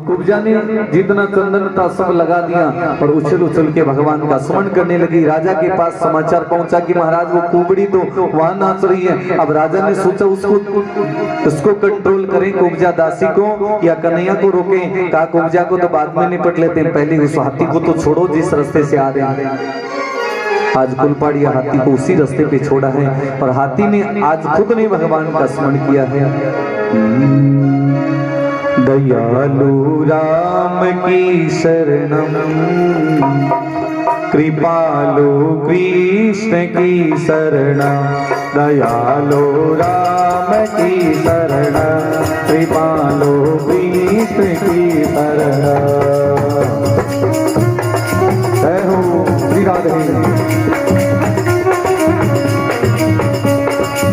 कुब्जा ने जितना चंदन था सब लगा दिया और उछल उछल के भगवान का स्मरण करने लगी। राजा के पास समाचार पहुंचा कि महाराज वो कुबड़ी तो वहां नाच रही है। अब राजा ने सोचा उसको कंट्रोल करें, कुब्जा दासी को या कन्हैया को रोकें। कहा कुब्जा को तो बाद में निपट लेते हैं, पहले उस हाथी को तो छोड़ो जिस रास्ते से आ रहे हैं। आज कुलपाड़िया हाथी को उसी रास्ते पे छोड़ा है और हाथी ने आज खुद ने भगवान का स्मरण किया है। दयालु राम की शरणम, कृपालु कृष्ण की शरणम। दयालु राम की शरणम, कृपालु कृष्ण की शरणम। जय हो श्री राधे।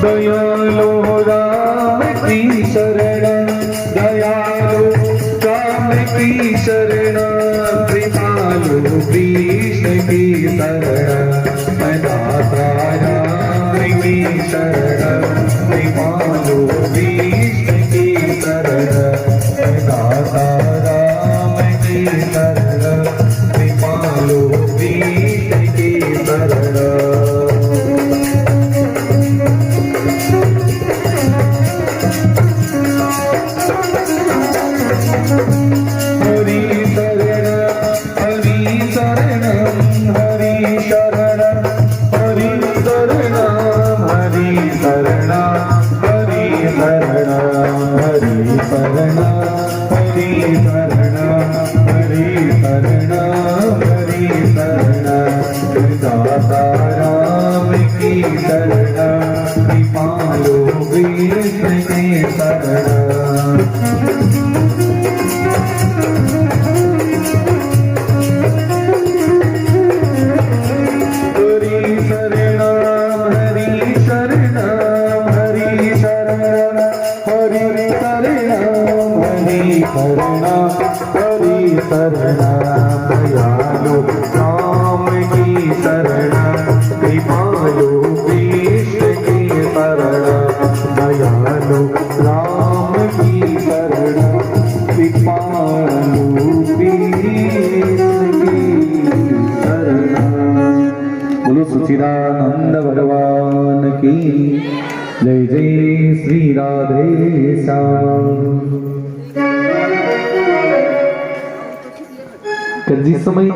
दयालु राम की शरणम, दयालु राम की शरणम, कृपालु कृष्ण की शरणम। दाता राम की शरणम, कृपालु कृष्ण की शरणम। दाता राम की शरणम, कृपालु कृष्ण की शरणम। सच्चिदानंद भगवान की जय। जय श्री राधे श्याम। जिस समय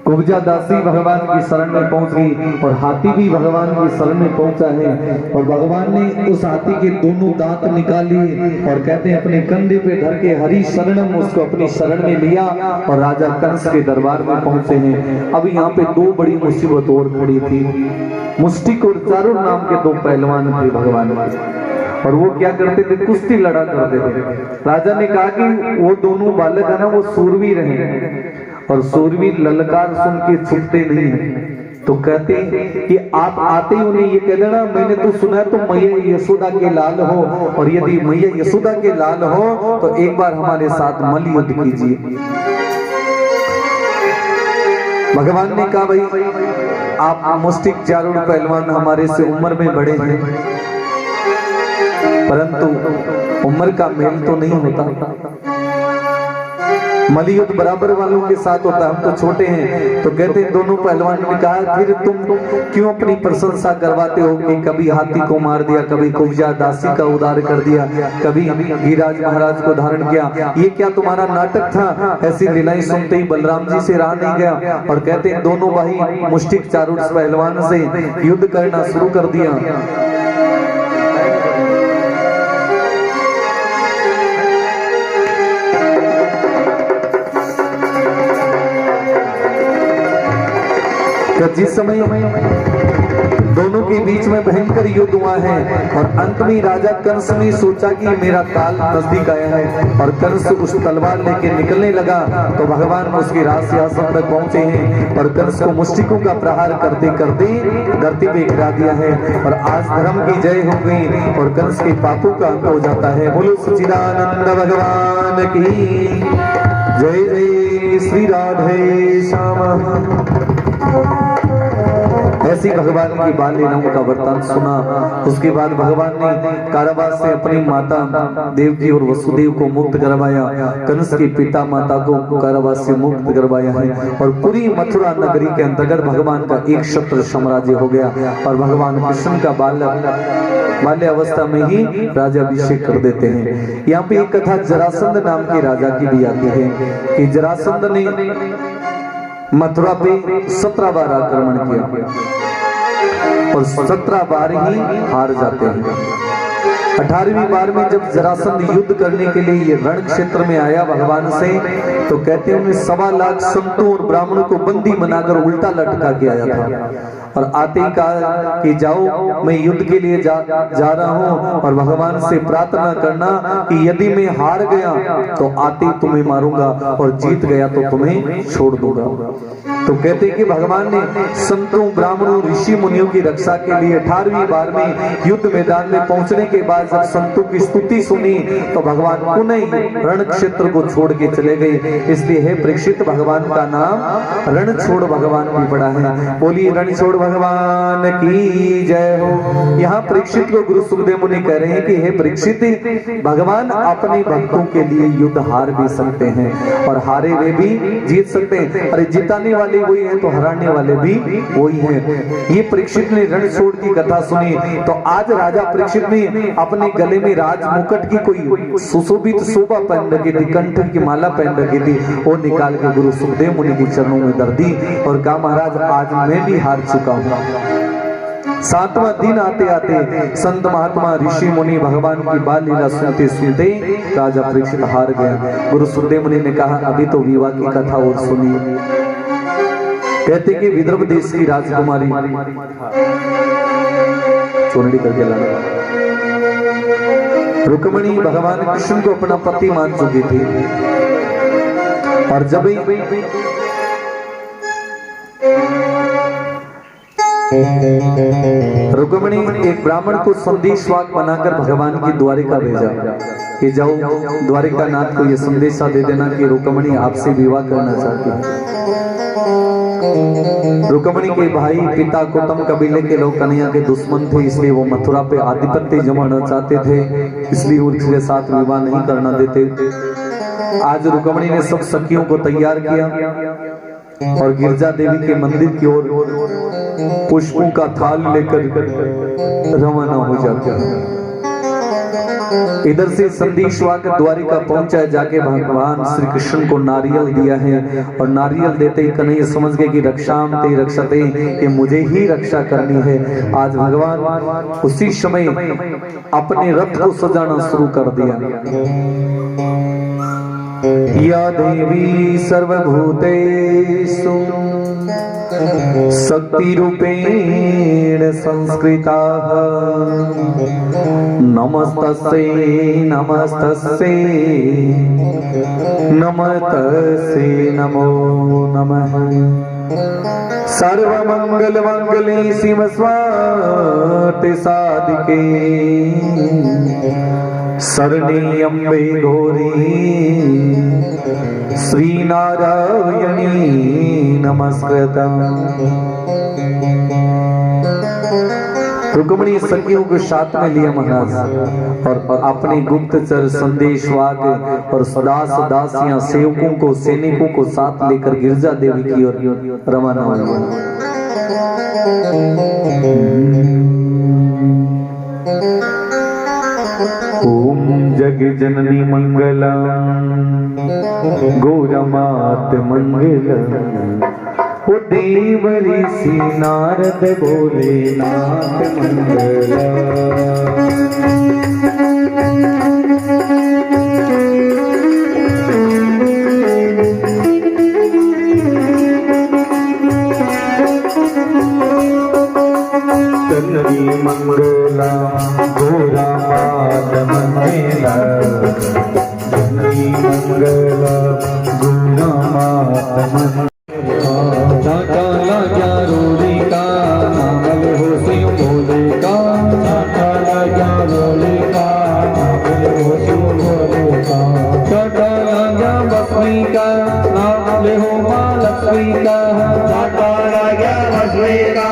कुब्जा दासी भगवान की शरण में पहुंच गई और हाथी भी भगवान की शरण में पहुंचा है और भगवान ने उस हाथी के दोनों दांत निकाल लिए और कहते हैं अपने कंधे पे धर के हरि शरणम उसको अपनी शरण में लिया और राजा कंस के दरबार में पहुंचे हैं। अब यहाँ पे दो बड़ी मुसीबत और खड़ी थी। मुष्टिक और चारुर नाम के दो पहलवान थे भगवान के और वो क्या करते थे, कुश्ती लड़ा करते थे। राजा ने कहा कि वो दोनों बालक है ना वो सूरवीर हैं और सूरवीर ललकार सुन के छुपते नहीं है। तो कहते कि आप आते ही उन्हें ये कह देना मैंने तो सुना है तो मैया यशोदा के लाल हो और यदि मैया यशोदा के लाल हो तो एक बार हमारे साथ मल्ल युद्ध कीजिए। भगवान ने कहा भाई आप मुष्टिक चारुर पहलवान हमारे से उम्र में बड़े हैं परंतु उम्र का मेल तो नहीं होता, मल्लयुद्ध बराबर वालों के साथ होता, हम तो छोटे हैं। तो कहते हैं दोनों पहलवान ने कहा फिर तुम क्यों अपनी प्रशंसा करवाते हो कि कभी हाथी को मार दिया, कभी कुब्जा दासी का उद्धार कर दिया, कभी गिरिराज महाराज को धारण किया, ये क्या तुम्हारा नाटक था? ऐसी लीलाएं सुनते ही बलराम जी से रहा नहीं गया और कहते हैं दोनों भाई मुष्टिक चारुर पहलवान से युद्ध करना शुरू कर दिया। जिस समय दोनों के बीच में भयंकर युद्ध हुआ है और अंत में राजा कंस ने सोचा कि मेरा काल नजदीक आया है और कंस उस तलवार लेके निकलने लगा तो भगवान उसके राज सिंहासन तक पहुंचे हैं और कंस को मुष्टिकों का प्रहार करते करते धरती पे गिरा दिया है और आज धर्म की जय हो गई और कंस के पापों का अंत हो जाता है। बोलो सच्चिदानंद भगवान की जय। जय श्री राधे श्याम। ऐसी भगवान की बाल लीलाओं का वृतांत सुना। उसके बाद भगवान ने कारावास से अपनी माता देवकी और वसुदेव को मुक्त करवाया, कंस के पिता माता को कारावास से मुक्त करवाया है और पूरी मथुरा नगरी के अंतर्गत भगवान का एक छत्र साम्राज्य हो गया और भगवान कृष्ण का बाल्य अवस्था में ही राजाभिषेक कर देते हैं। यहाँ पे एक कथा जरासंध नाम के राजा की भी आती है कि जरासंध ने मथुरा पे 17 बार आक्रमण किया और 17 बार ही हार जाते हैं। 18वीं बार में जब जरासंध युद्ध करने के लिए ये रण क्षेत्र में आया भगवान से, तो कहते हैं उन्हें 1.25 लाख संतों और ब्राह्मणों को बंदी बनाकर उल्टा लटका के आया था और आते ही कहा कि जाओ मैं युद्ध के लिए जा रहा हूँ और भगवान से प्रार्थना करना कि यदि मैं हार गया तो आते ही तुम्हें मारूंगा और जीत गया तो तुम्हें छोड़ दूंगा। तो कहते हैं कि भगवान ने संतों ब्राह्मणों ऋषि मुनियों की रक्षा के लिए 18वीं बार में युद्ध मैदान में पहुंचने के बाद जब संतों की स्तुति सुनी तो भगवान पुनः रण क्षेत्र को छोड़ के चले गए। इसलिए है परीक्षित भगवान का नाम रण छोड़ भगवान भी पड़ा है। बोली रण छोड़ भगवान की जय हो। यहाँ परीक्षित को गुरु सुखदेव मुनि कह रहे हैं कि हे परीक्षित, भगवान अपने भक्तों के लिए युद्ध हार भी सकते हैं और हारे हुए भी जीत सकते हैं। अरे जिताने वाले वही हैं तो हराने वाले भी वही हैं। ये परीक्षित ने रण छोड़ की कथा सुनी तो आज राजा परीक्षित ने अपने गले में राज मुकुट की कोई सुशोभित शोभा पहन रखी थी, कंठ की माला पहन रखी थी, वो निकाल के गुरु सुखदेव मुनि के चरणों में धर दी और कहा महाराज आज मैं भी हार चुका हूँ। 7वां दिन आते आते संत महात्मा ऋषि मुनि भगवान की बाल लीला सुनते सुनते राजा परीक्षित हार गया। गुरु सुखदेव मुनि ने कहा अभी तो विवाह की कथा और सुनिए। कहते कि विदर्भ देश की राजकुमारी चोरी करके लड़ा रुक्मिणी भगवान कृष्ण को अपना पति मान चुकी थी और जब रुक्मिणी एक ब्राह्मण को संदेशवाहक बनाकर भगवान की द्वारिका भेजा कि जाओ द्वारिका नाथ को यह संदेशा दे देना कि रुक्मिणी आपसे विवाह करना चाहती है। रुक्मिणी के भाई पिता गौतम कबीले के लोग कन्हैया के दुश्मन थे, इसलिए वो मथुरा पे आधिपत्य जमाना चाहते थे, इसलिए उनके साथ विवाह नहीं करना देते। आज रुक्मिणी ने सब सखियों को तैयार किया और गिरजा देवी के मंदिर की ओर पुष्पों का थाल लेकर रवाना हो जाता है। इधर से संदेशवाहक द्वारिका पहुंचा, जाके भगवान श्री कृष्ण को नारियल दिया है और नारियल देते ही कन्हैया समझ गए कि रक्षाम ते रक्षते, कि मुझे ही रक्षा करनी है। आज भगवान उसी समय अपने रथ को सजाना शुरू कर दिया। या देवी सर्वभूतेषु शक्ति रूपेण संस्कृता नमस्तस्यै नमस्तस्यै नमस्तस्यै नमो नमः। सर्वमंगल मंगले शिव स्वाति साधिके शरण्ये अम्बे गौरी श्री नारायणी नमस्कृता। रुक्मिणी सखियों को साथ में लिया महाराज और अपने गुप्तचर संदेशवाहक और दास दासियां सेवकों को सैनिकों को साथ लेकर गिरजा देवी की ओर रवाना हुआ। ओम जग जननी मंगला गौरमात मंगला, ओ देव ऋषि नारद बोले नाथ मंगला। जननी मंगला गौरमात मंगला, जननी मंगला गौरमात मंगला। लक्ष्मी का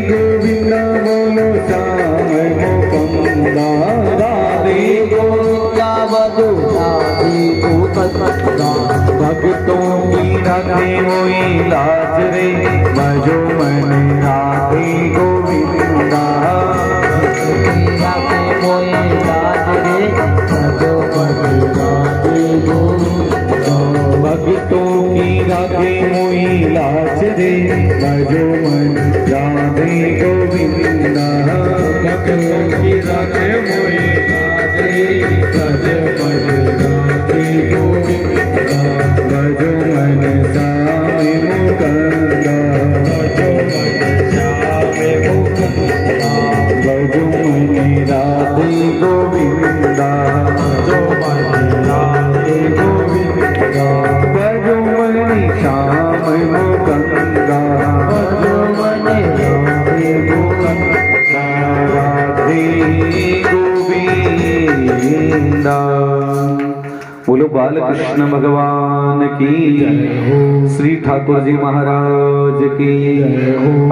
गोविंद बोलो श्याम मुकुंदा राधे गोविंदा बोलो राधे गोविंदा भक्तों की रखे मोई लाज रे भजो मन राधे गोविंदा भक्तों की राधे मोई लाज रे भजो मन राधे गोविंदा भक्तों की राधे मोई लाज रे भजो मन राधे गोविंदा भजो मन श्याम मुकुंदा भजो मन श्याम मुकुंदा भजो मन राधे गोविंदा भजो मन राधे गोविंदा भजो मन श्याम मुकुंदा भजो मन राधे गोविंदा राधे गोविंदा। बोलो बालकृष्ण भगवान की श्री ठाकुर जी महाराज की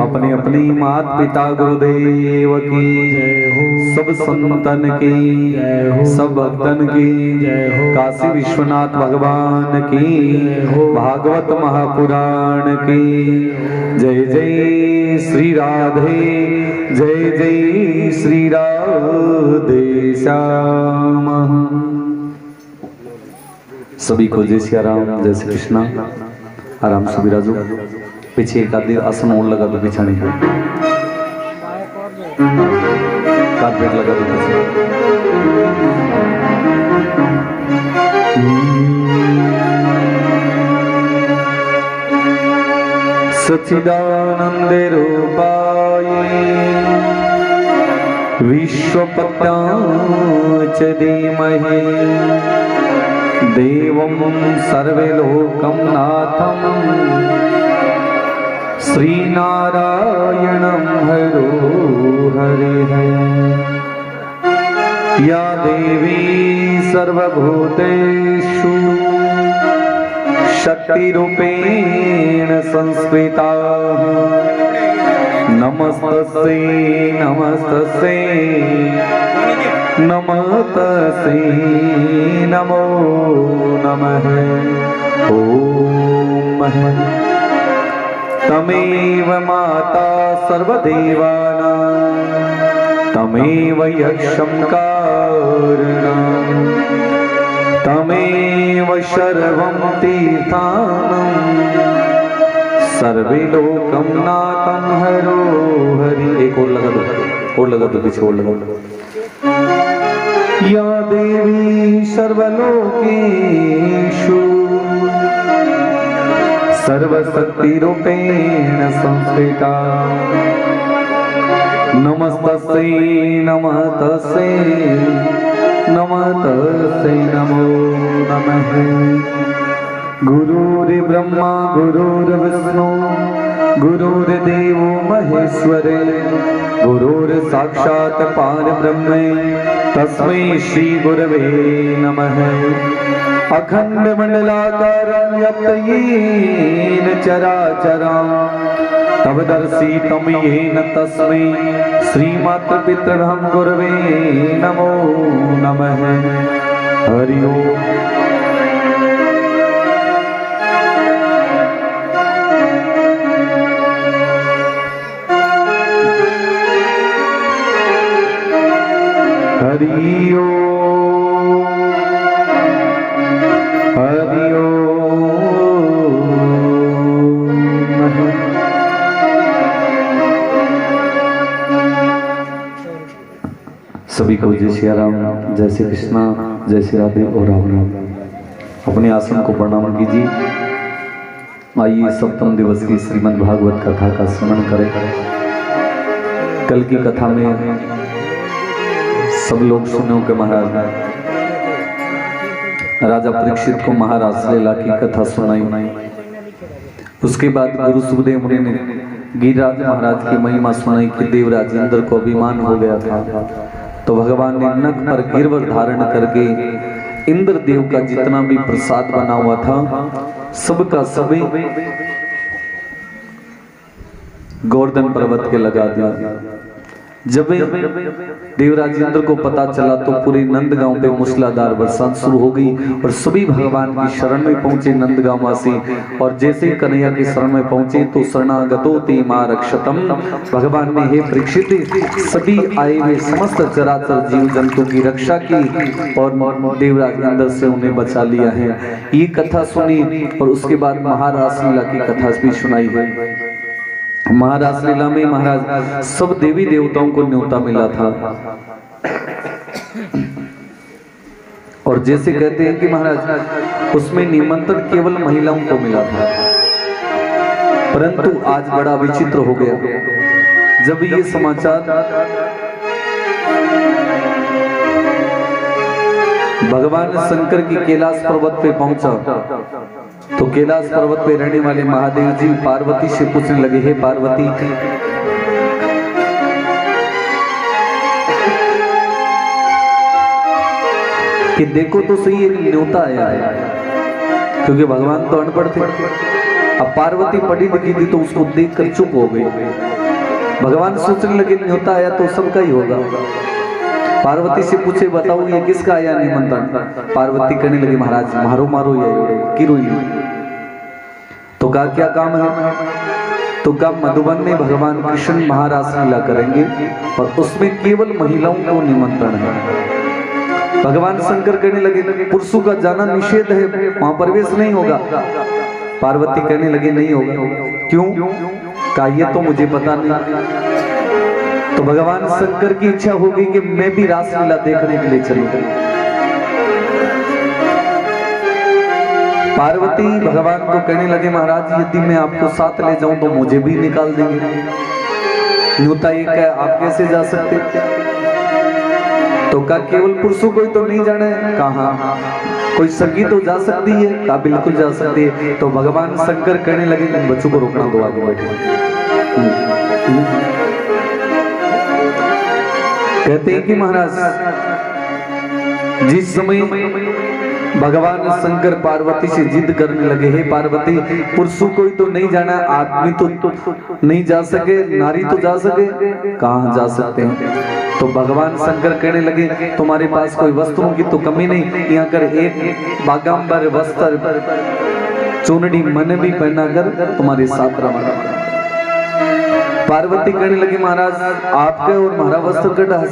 अपने अपनी मात पिता गुरुदेव की सब संतन की सब भक्तन की काशी विश्वनाथ भगवान की भागवत महापुराण की जय जय श्री राधे जय जय श्री राधे श्याम। सभी को जय श्री राम जय श्री कृष्णा। आराम से विराजो। पीछे एक आदि आसन और लगा दो बिछाने का, कारपेट लगा दो पीछे। सच्चिदानंद रूपाय विश्वपत्याच धीमहि देवं सर्वलोकं नाथं श्रीनारायणं हरो हरिः। या देवी सर्वभूतेषु शक्तिरूपेण संस्कृता नमस्तस्यै नमस्तस्यै नमस्तस्यै नमो नमः। ॐ तमेव माता सर्वदेवानां तमेव यक्षं कारणं तमेव सर्वं तीर्थानं सर्वे लोकं नाथं हरो हरि। एक और लगा दो पीछे और लगा दो। या देवी सर्वलोकेषु सर्वशक्तिरूपेण संस्थिता नमस्तस्यै नमस्तस्यै नमस्तस्यै नमो नमः। गुरुर्ब्रह्मा गुरुर्विष्णु गुरुर्देवो महेश्वरे गुरुर्साक्षात् परब्रह्म तस्मै श्री गुरवे नमः। अखंड मंडलाकारं व्याप्तं चराचरं तवदर्शितं येन तस्मै श्रीमातृपितरं गुरवे नमो नमः। हरि ओम। हरि ओम हरि ओम। सभी को जय श्री राम जय श्री कृष्णा जय श्री राधे और राम राम। अपने आसन को प्रणाम कीजिए। आइए सप्तम दिवस की श्रीमद् भागवत कथा का स्मरण करें। कल की कथा में सब लोग सुनो कि महाराज राजा परीक्षित को महाराज लीला की कथा सुनाई। उसके बाद गुरु सुखदेव मुनि ने गिरिराज महाराज की महिमा सुनाई कि देवराज इंद्र को अभिमान हो गया था, तो भगवान ने नख पर गिरवर धारण करके इंद्र देव का जितना भी प्रसाद बना हुआ था सबका सभी गोवर्धन पर्वत के लगा दिया। जब देवराज इंद्र को पता चला तो पूरे नंदगांव पे मूसलाधार बरसात शुरू हो गई और सभी भगवान की शरण में पहुंचे नंदगांव वासी। और जैसे ही कन्हैया की शरण में पहुंचे तो शरणागतो ते मां रक्षतम, भगवान ने हे परीक्षित सभी आए हुए समस्त चराचर जीव जंतु की रक्षा की और देवराज इंद्र से उन्हें बचा लिया है। ये कथा सुनी और उसके बाद महारास लीला की कथा भी सुनाई है। महारास लीला में महाराज सब देवी देवताओं को न्योता मिला था और जैसे कहते हैं कि महाराज उसमें निमंत्रण केवल महिलाओं को मिला था। परंतु आज बड़ा विचित्र हो गया जब ये समाचार भगवान शंकर की कैलाश पर्वत पे पहुंचा तो कैलाश पर्वत पे रहने वाले महादेव जी पार्वती से पूछने लगे, हे पार्वती कि देखो तो सही एक न्योता आया है, क्योंकि भगवान तो अनपढ़ थे। अब पार्वती पढ़ी लिखी थी तो उसको देखकर चुप हो गई। भगवान सोचने लगे न्योता आया तो सबका ही होगा। पार्वती से पूछे, बताओ ये किसका आया निमंत्रण? पार्वती कहने लगी, महाराज मारो मारो ये किरो। तो कहा क्या काम है? तो कहा मधुबन में भगवान कृष्ण महारास लीला करेंगे और उसमें केवल महिलाओं को निमंत्रण है। भगवान शंकर कहने लगे, पुरुषों का जाना निषेध है, वहां प्रवेश नहीं होगा। पार्वती कहने लगे नहीं होगा। क्यों? कहा ये तो मुझे पता नहीं। तो भगवान शंकर की इच्छा होगी कि मैं भी रासलीला देखने के लिए चलूं। पार्वती भगवान को कहने लगे, महाराज यदि मैं आपको साथ ले जाऊं तो मुझे भी निकाल देंगे। न्योता एक है, आप कैसे जा सकते? तो कहा केवल पुरुषों को ही तो नहीं जाना है। कहा कोई सखी तो जा सकती है? कहा बिल्कुल जा सकती है। तो भगवान शंकर कहने लगे, बच्चों को रोकना दो, आगे बैठे। कहते हैं कि महाराज जिस समय भगवान शंकर पार्वती से जिद करने लगे, हे पार्वती पुरुषों को ही तो नहीं जाना, आदमी तो नहीं जा सके, नारी तो जा सके, कहाँ जा सकते हैं? तो भगवान शंकर कहने लगे, तुम्हारे पास कोई वस्त्रों की तो कमी नहीं, यहाँ कर एक बागांबर वस्त्र चुनड़ी मन भी पहना कर तुम्हारे साथ रवाना। पार्वती कहने लगी, महाराज आपके और हमारा वस्त्र कटा है।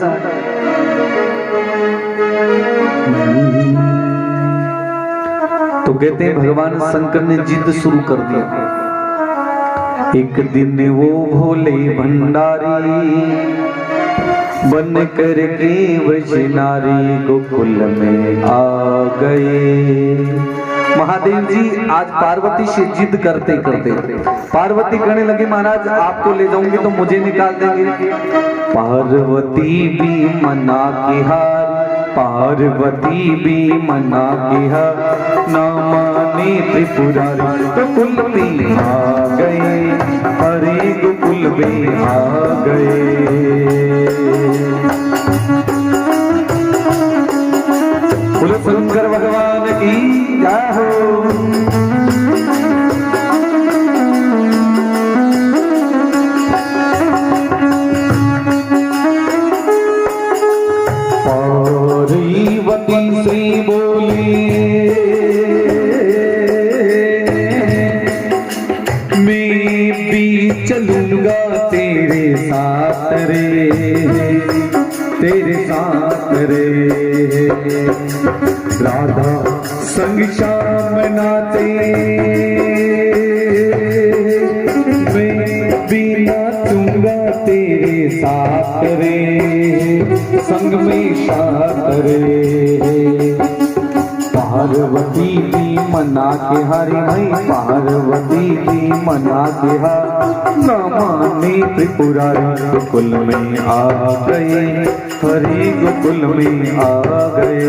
तो कहते हैं भगवान शंकर ने जिद शुरू कर दिया। एक दिन वो भोले भंडारी बन कर के वृष नारी गोकुल में आ गए। महादेव जी आज पार्वती से जिद करते करते पार्वती कहने लगी, महाराज आपको ले जाऊंगी तो मुझे निकाल देंगे। पार्वती भी मना के हार, पार्वती भी मना के हार, ना माने त्रिपुरारी तो कुल में आ गए, हरे गोकुल में आ गए। शंकर भगवान की जय हो। पार्वती से बोले, मैं भी चलूंगा तेरे साथ रे, तेरे साथ रे। राधा संग श्याम नाचे, मैं भी नाचूंगा तेरे साथ रे, संग में साथ रे। पार्वती भी मना के हरे भाई, पार्वती भी मना के हार, ना माने त्रिपुरारी गोकुल में आ गए, हरे गोकुल में आ गए।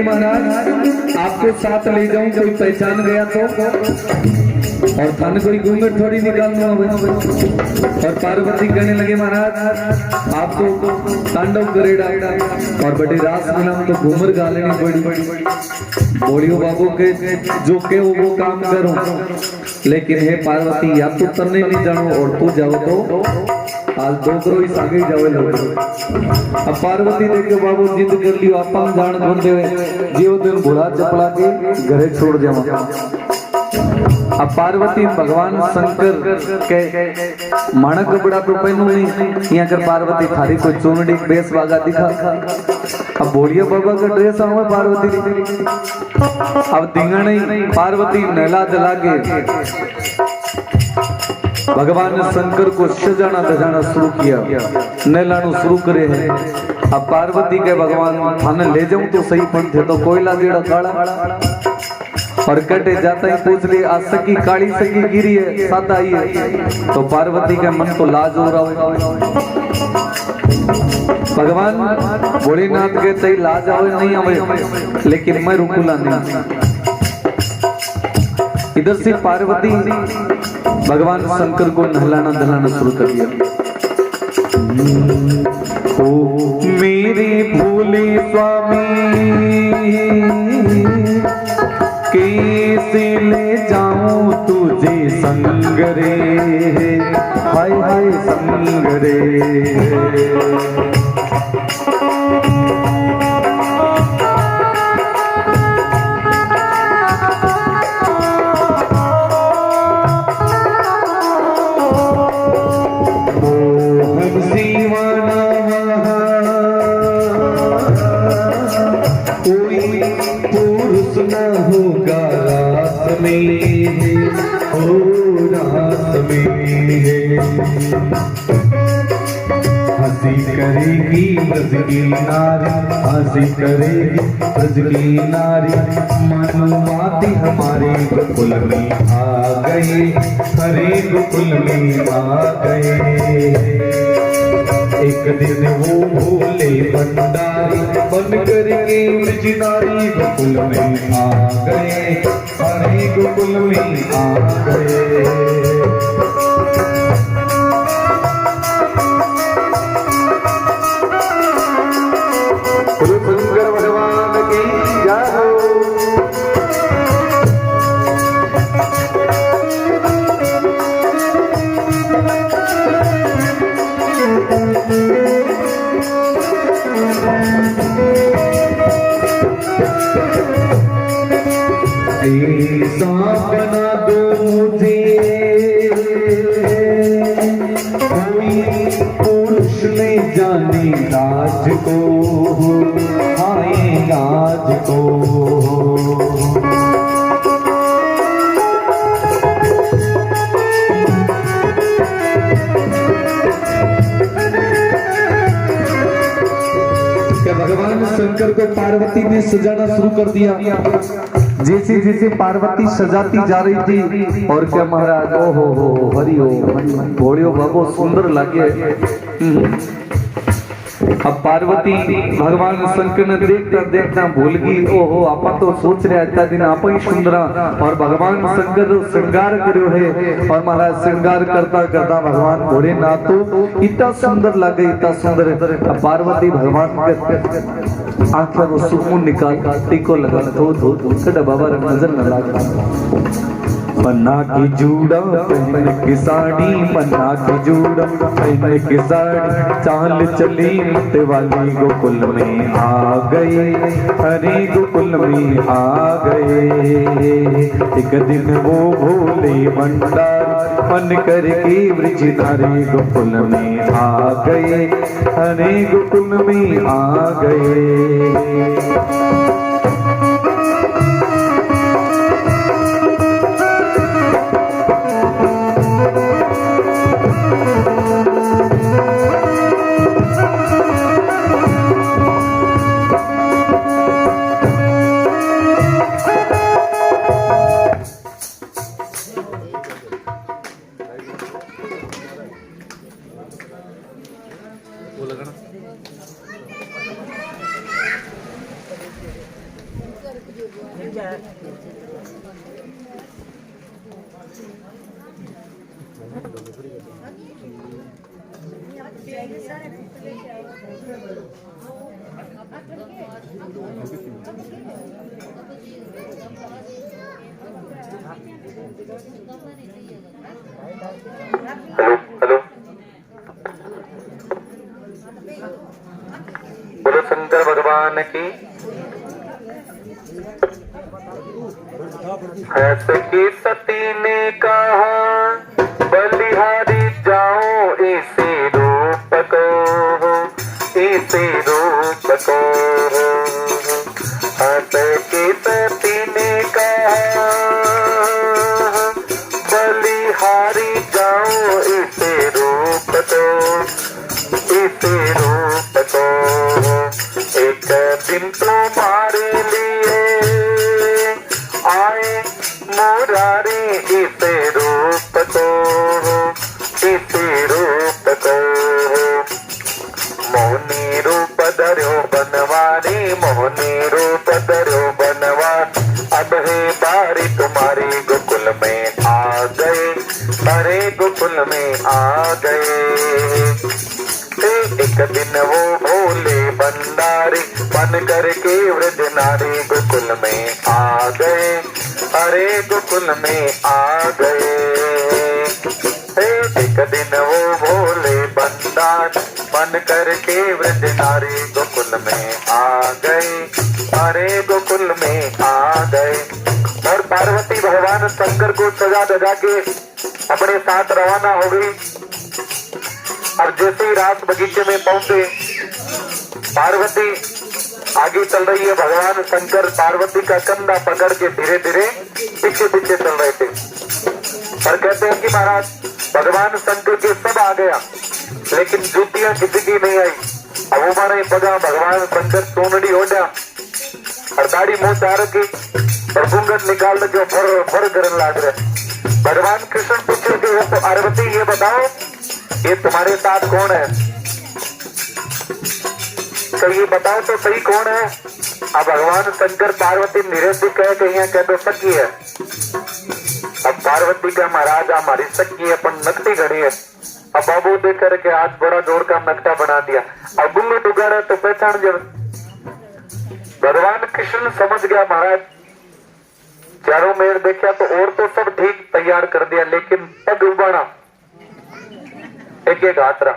कि महाराज आपको साथ ले जाऊं, कोई पहचान गया तो, और थाने कोई घूंघट थोड़ी निकालना होगा। और पार्वती कहने लगे महाराज आप तो तांडव करेड़ा और बड़ी रास में तो घूमर गा लेनी बड़ी बोलियो बाबू के जो के वो काम करो, लेकिन हे पार्वती या तो तन्ने नहीं जानो और तू जाओ तो आज दो करो ही आगे जावे लोग। अब पार्वती देखो बाबू जिद कर लियो आपा जान खोल देवे जीव दिन भोला चपला के घरे छोड़ जावा। अब पार्वती भगवान शंकर के माणक कपड़ा तो पहनू नहीं, यहाँ कर पार्वती थारी कोई चूनड़ी बेस वागा दिखा। अब बोलिए बाबा का ड्रेस आवे पार्वती, अब दिंगा नहीं पार्वती नहला जला के भगवान ने शंकर को सजाना दजाना शुरू किया, नहलाना शुरू करे है। अब पार्वती के भगवान थाने ले जाऊं तो सही पंथे तो कोयला जेड़ा काला, और कटे जाता ही पूछ ली आज सकी काली सकी गिरी है सादा आई है, तो पार्वती का मन तो लाज हो रहा है। भगवान भोलेनाथ के तई लाज आवे नहीं आवे, लेकिन मैं रुकुला नहीं। इधर से पार्वती भगवान शंकर को नहलाना दहलाना शुरू कर दिया। ओ मेरे भोले स्वामी कैसे ले जाऊं तुझे संग रे, हाय हाय संग रे। होगा रात में हो रात में हंसी करेगी ब्रज की नारी, हंसी करेगी ब्रज की नारी। मनुवाती हमारे गोकुल में आ गए, हरे गोकुल में आ गए। एक दिन वो भोले भंडारी बन करके ब्रजनारी गोकुल में आ गए, हरे गोकुल में आ गए। शंकर भगवान की जय हो। ऐसा बना दो मुझे कोई पुरुष ने जाने राज को, आए राज को। क्या भगवान शंकर को पार्वती ने सजाना शुरू कर दिया। जैसे जैसे पार्वती सजाती जा रही थी और क्या महाराज ओ हो हरि ओम भोलियो बाबो सुंदर लगे। अब पार्वती भगवान शंकर ने देखता देखता भूल गई, ओहो आपा तो सोच रहे इतना दिन आप ही सुंदरा, और भगवान शंकर श्रृंगार करो है। और महाराज श्रृंगार करता करता भगवान भोलेनाथ तो इतना सुंदर लगे, इतना सुंदर। पार्वती भगवान के आंखें को सुकून निकाल टीको लगा तो बाबा नजर न लगा। पन्ना की जूड़ा पहन की साड़ी, पन्ना की जूड़ा पहन की साड़ी, चाल चली मत वाली गोकुल में आ गए, हरे गोकुल में आ गए। एक दिन वो भोले भंडारी बन करके ब्रजधारी गोकुल में आ गए, हरे गोकुल में आ गए। हेलो हेलो, बोलो शंकर भगवान की। ऐसे की सती ने कहा बलिहारी जाओ इसी रूप को, इसी रूप को। ऐसे की सती ने कहा बलिहारी जाओ इसी रूप को, इसी रूप को। एक दिन तुम्हारे लिए आए मुरारी इसी रूप को, इसी रूप को। मोहनी रूप धर्यो बनवारी, मोहनी रूप धर्यो बनवारी। अब है बारी तुम्हारी गोकुल में आ गए, अरे गोकुल में आ गए। एक दिन वो भोले भंडारी बन करके वृद्ध नारी गोकुल में आ गए, अरे गोकुल में आ गए। एक दिन वो भोले भंडारी बन करके वृद्ध नारी गोकुल में आ गए, अरे गोकुल में आ गए। और पार्वती भगवान शंकर को सजा दजा के अपने साथ रवाना हो गई। और जैसे ही रात बगीचे में पहुंचे, पार्वती आगे चल रही है, भगवान शंकर पार्वती का कंधा पकड़ के धीरे धीरे पीछे पीछे चल रहे थे। और कहते हैं कि महाराज भगवान शंकर के सब आ गया, लेकिन जूतियां किसी की नहीं आई। अब वो मारे पगा भगवान शंकर सोनड़ी ओढ़ा और दाढ़ी मुंह चार की और घूंघट निकाल के फर फर करने लग रहे। भगवान कृष्ण पूछे कि तो पार्वती ये बताओ ये तुम्हारे साथ कौन है, तो ये बताओ तो सही कौन है। अब भगवान शंकर पार्वती निरंतर कह के यहाँ कह दो सखी है। अब पार्वती का महाराज हमारी सखी है पर नकटी घड़ी है। अब बाबू देख करके आज बड़ा जोर का नकटा बना दिया। अब गुल्लू टुगाड़ है तो पहचान जब भगवान कृष्ण समझ गया महाराज चारों मेर देखा तो और तो सब ठीक तैयार कर दिया, लेकिन पग उबाना एक एक हाथ रहा।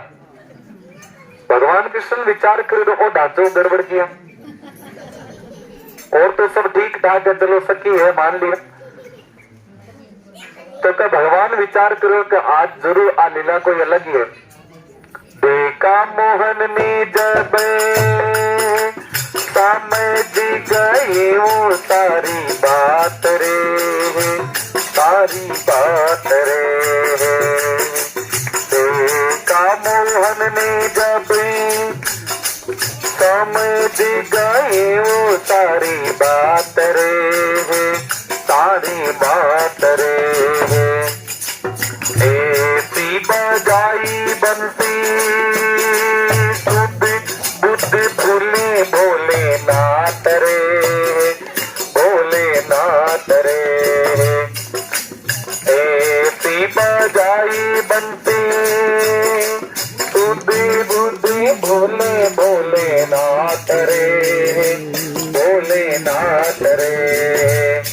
भगवान कृष्ण विचार करे तो वो ढांचो गड़बड़ किया, और तो सब ठीक ठाक है, चलो सखी है मान लिया। तो क्या भगवान विचार करो कि आज जरूर आ लीला कोई अलग ही है। देखा मोहन ने जब समझ गए वो सारी बात रे, सारी बात रे। देखा मोहन ने जब समझ गए वो सारी बात रे, सारी बात रे। ऐसी बजाई बंसी बुद्धि बुद्धि भूले भोले नाथ रे, भोले नाथ रे। ऐसी बजाई बंसी बुद्धि बुद्धि भोले भोले नाथ रे, भोले नाथ रे।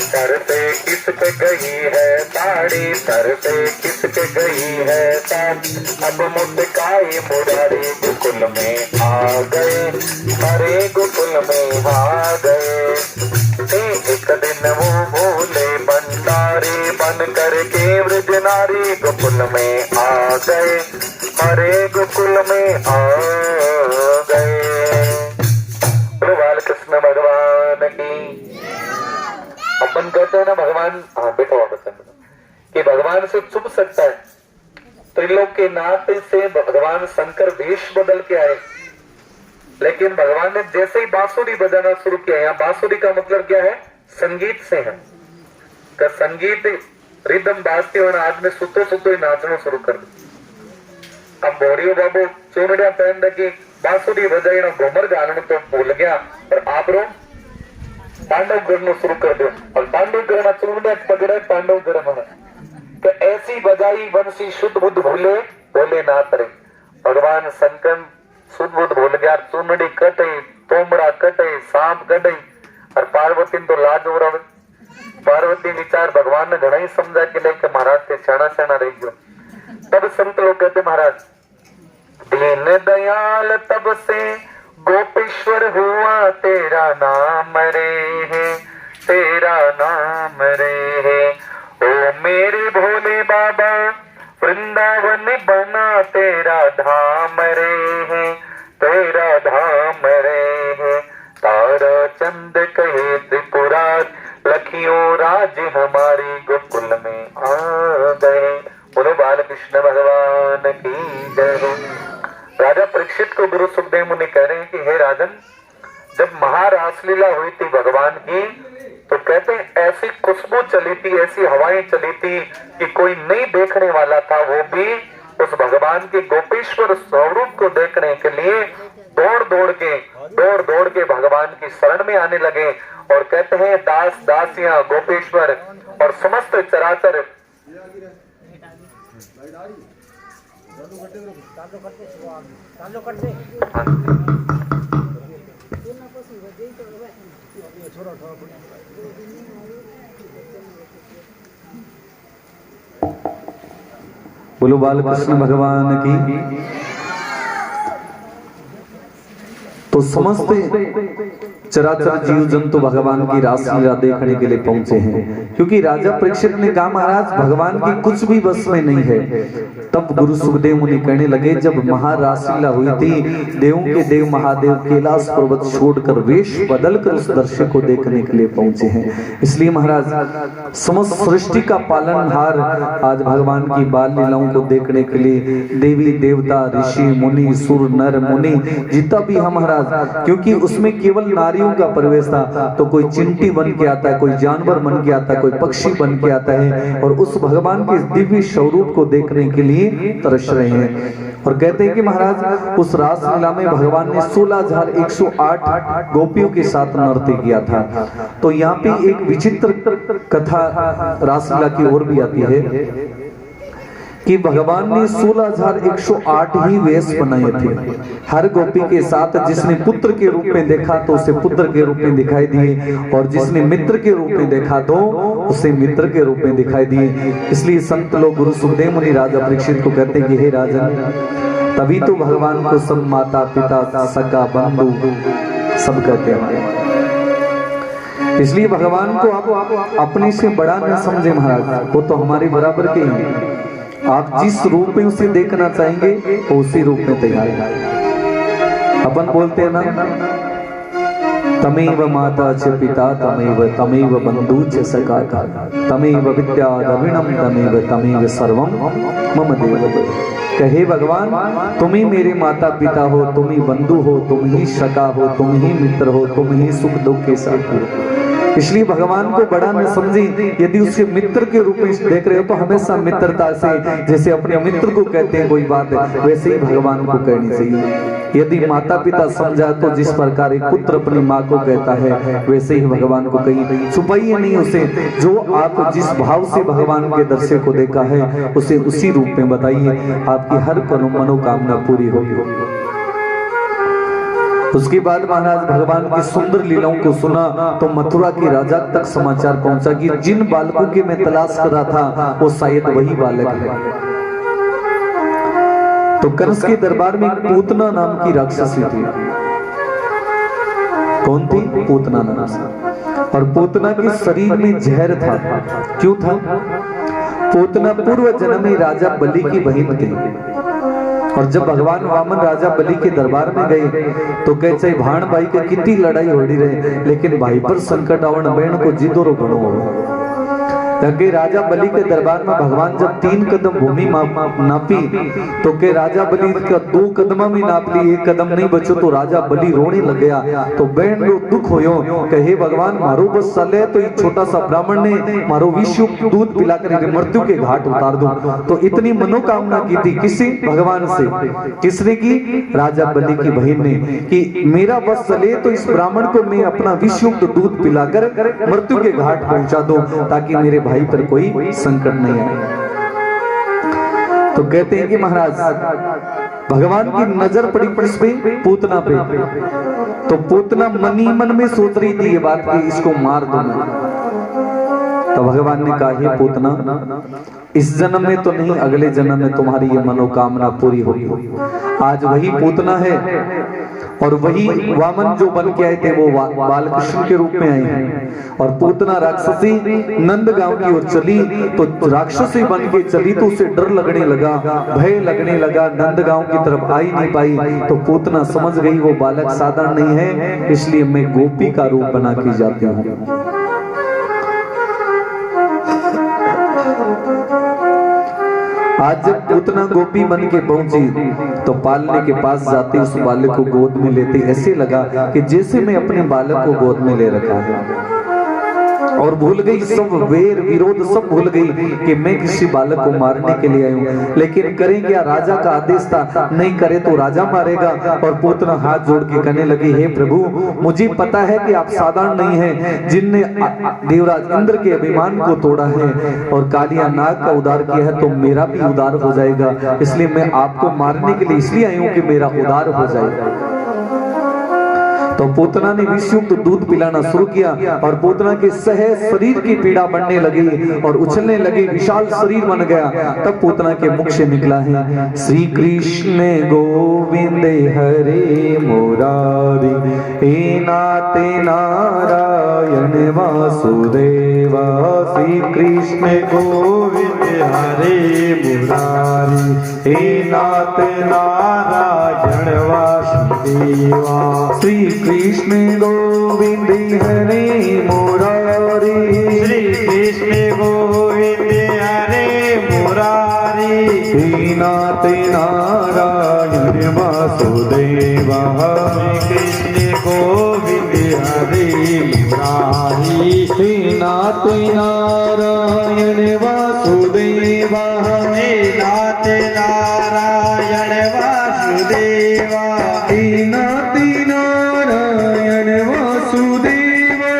सर से किसके गई है साड़ी, सर से किसके गई है साड़ी। अब मुस्काई मुरारी गोकुल में आ गए, हरे गोकुल में आ गए। एक दिन वो भोले भंडारी बन करके वृद्ध नारी गोकुल में आ गए, हरे गोकुल में आ गए। बालकृष्ण भगवान की। अपन कहते हैं ना भगवान, हाँ बेटा वापस कि भगवान से छुप सकता है। त्रिलोक के नाथ से भगवान शंकर वेश बदल के आए, लेकिन भगवान ने जैसे ही बांसुरी बजाना शुरू किया, यहाँ बांसुरी का मतलब क्या है, संगीत से है। का संगीत रिदम बाजते हो आज में सुतो सुतो ही नाचना शुरू कर दो। अब बोरियो बाबू चूनड़िया पहन रखी, बांसुरी बजाई ना घूमर गालन तो भूल गया। और आप रो तांडव करना शुरू कर दो और तांडव करना चूड़े पकड़े तांडव कर मन तो ऐसी बजाई बंसी शुद्ध बुद्ध भूले बोले ना तरे भगवान शंकर शुद्ध बुद्ध भूल गया चूनड़ी कटे तोमड़ा कटे सांप कटे और पार्वती तो लाज हो रहा पार्वती विचार भगवान ने घना ही समझा के लेके महाराज के छाना छाना रह गयो तब संत लोग कहते महाराज दीन दयाल तब से गोपेश्वर हुआ तेरा नाम रे है तेरा नाम रे है ओ मेरे भोले बाबा वृंदावन बना तेरा धाम रे है तेरा धाम रे है तारा चंद कहे त्रिपुरा लखियों राज हमारे गोकुल में आ गए बोलो बाल कृष्ण भगवान की जय हो। राजा परीक्षित को गुरु सुखदेव मुनि कह रहे हैं कि हे राजन जब महारास लीला हुई थी भगवान की तो कहते हैं ऐसी खुशबू चली थी ऐसी हवाएं चली थी कि कोई नहीं देखने वाला था वो भी उस भगवान के गोपेश्वर स्वरूप को देखने के लिए दौड़ दौड़ के भगवान की शरण में आने लगे और कहते हैं दास दासियां गोपेश्वर और समस्त चराचर बोलो बाल कृष्ण भगवान की। तो समस्त चराचर जीव जंतु भगवान की रासलीला देखने के लिए पहुंचे हैं क्योंकि राजा परीक्षित ने कहा महाराज भगवान की कुछ भी बस में नहीं है। तब गुरु सुखदेव मुनि कहने लगे जब महारासलीला हुई थी देवों के देव महादेव कैलाश पर्वत छोड़कर वेश बदलकर उस दृश्य को देखने के लिए पहुंचे हैं। इसलिए महाराज समस्त सृष्टि का पालनहार आज भगवान की बाल लीलाओं को देखने के लिए देवी देवता ऋषि मुनि सुर नर मुनि जितना भी हम महाराज क्योंकि उसमें केवल नारियों का प्रवेश था तो कोई चिंटी बन के आता है कोई जानवर बन के आता है कोई पक्षी बन के आता है और उस भगवान के दिव्य स्वरूप को देखने के लिए तरस रहे हैं। और कहते हैं कि महाराज उस रासलीला में भगवान ने 16,108 गोपियों के साथ नृत्य किया था। तो यहाँ पे एक विचित्र कथा रासलीला की ओर भी आती है कि भगवान ने 16,108 ही वेश बनाए थे। हर गोपी के साथ जिसने पुत्र के रूप में देखा तो उसे पुत्र के रूप में दिखाई दिए और जिसने मित्र के रूप में देखा तो उसे मित्र के रूप में दिखाई दिए। इसलिए संत लोग गुरु सुखदेव मुनि राजा परीक्षित को कहते हैं कि हे राजन तभी तो भगवान को सब माता पिता सगा बंधु सब कहते हैं। इसलिए भगवान को आप अपने से बड़ा न समझे महाराज वो तो हमारे बराबर के हैं। आप जिस रूप में उसे देखना चाहेंगे वो उसी रूप में तैयार है। अपन बोलते हैं ना तमेव माता च पिता तमेव बंधु च सखा तमेव विद्या द्रविणम तमेव सर्वम मम देव। कहे भगवान तुम ही मेरे माता पिता हो तुम ही बंधु हो तुम ही सखा हो तुम ही मित्र हो तुम ही सुख दुख के साथ हो। इसलिए भगवान को बड़ा न समझे। यदि उसे मित्र के रूप में देख रहे हो तो हमेशा मित्रता से जैसे अपने मित्र को कहते हैं कोई बात वैसे ही भगवान को कहनी चाहिए। यदि माता पिता समझा तो जिस प्रकार एक पुत्र अपनी माँ को कहता है वैसे ही भगवान को कही छुपाइए नहीं उसे। जो आप जिस भाव से भगवान के दर्शन को देखा है उसे उसी रूप में बताइए आपकी हर मनोकामना पूरी होगी। उसके बाद महाराज भगवान की सुंदर लीलाओं को सुना तो मथुरा के राजा तक समाचार पहुंचा कि जिन बालकों की मैं तलाश कर रहा था वो शायद वही बालक है। तो कंस के दरबार में पूतना नाम की राक्षसी थी। कौन थी? पूतना नाम से। और पूतना के शरीर में जहर था। क्यों था? पूतना पूर्व जन्म में राजा बलि की बहन थी। और जब भगवान वामन राजा बलि के दरबार में गए तो कहे चाहे भाण भाई के कितनी लड़ाई हो रही रहे लेकिन भाई पर संकट आवन बहन को जिदो रो घणो हो। कि राजा बलि के दरबार में भगवान जब 3 कदम भूमि नापी तो के राजा बलि का 2 कदम में नाप ली, 1 कदम नहीं बचो तो राजा बलि रोने लग गया। तो बहन रो दुख होयो कि हे भगवान मारो बस साले तो एक छोटा सा ब्राह्मण ने मारो विश्व दूध पिलाकर मृत्यु के घाट उतार दो। तो इतनी मनोकामना की थी किसी भगवान से, किसने की? राजा बलि की बहन ने, कि मेरा बस चले तो इस ब्राह्मण को मैं अपना विश्व दूध पिलाकर मृत्यु के घाट पहुंचा दूं ताकि मेरे भाई पर कोई संकट नहीं आए। तो कहते हैं कि महाराज भगवान की नजर पड़ी किस पे? पूतना पे। तो पूतना मन ही मन में सोच रही थी ये बात कि इसको मार दो मैं। तो भगवान ने कहा हे पूतना, इस जन्म में तो नहीं, अगले जन्म में तुम्हारी ये मनोकामना पूरी होगी। आज वही पूतना है और वही वामन जो बन के आए थे वो बालकृष्ण के रूप में आए हैं। और पूतना राक्षसी नंद गांव की ओर चली तो राक्षसी बन के चली तो उसे डर लगने लगा, भय लगने लगा, नंद गांव की तरफ आ ही नहीं पाई। तो पूतना समझ गई वो बालक साधारण नहीं है, इसलिए मैं गोपी का रूप बना के जाती हूँ। आज जब पूतना गोपी बन के पहुंची तो पालने के पास जाते उस बालक को गोद में लेते ऐसे लगा कि जैसे मैं अपने बालक को गोद में ले रखा है, और भूल गई सब वेर विरोध, सब भूल गई कि मैं किसी बालक को मारने के लिए आई हूँ। लेकिन करें क्या? राजा का आदेश था, नहीं करे तो राजा मारेगा। और पूतना हाथ जोड़ के कहने लगी हे प्रभु, मुझे पता है कि आप साधारण नहीं हैं, जिनने देवराज इंद्र के अभिमान को तोड़ा है और कालिया नाग का उद्धार किया है तो मेरा भी उद्धार हो जाएगा। इसलिए मैं आपको मारने के लिए इसलिए आई हूँ कि मेरा उद्धार हो जाएगा। तो पूतना ने विषयुक्त दूध पिलाना शुरू किया और पूतना के सहज शरीर की पीड़ा बढ़ने लगी और उछलने लगी, विशाल शरीर बन गया। तब पूतना के मुख से निकला है श्री कृष्ण गोविंद हरे मुरारी, हे नाते नारायण वासुदेवा। श्री कृष्ण गोविंद हरे मुरारी, हे नाते नारायण वासुदेवा। श्री कृष्ण गोविंद हरे मुरारी, श्री कृष्ण गोविंद हरे मुरारी, हे नाथ नारायण वासुदेवा। श्री कृष्ण गोविंद हरे मुरारी, हे नाथ नारायण वासुदेवा। हे नाथ नारायण वासुदेवा, हे नाथ नारायण वासुदेवा।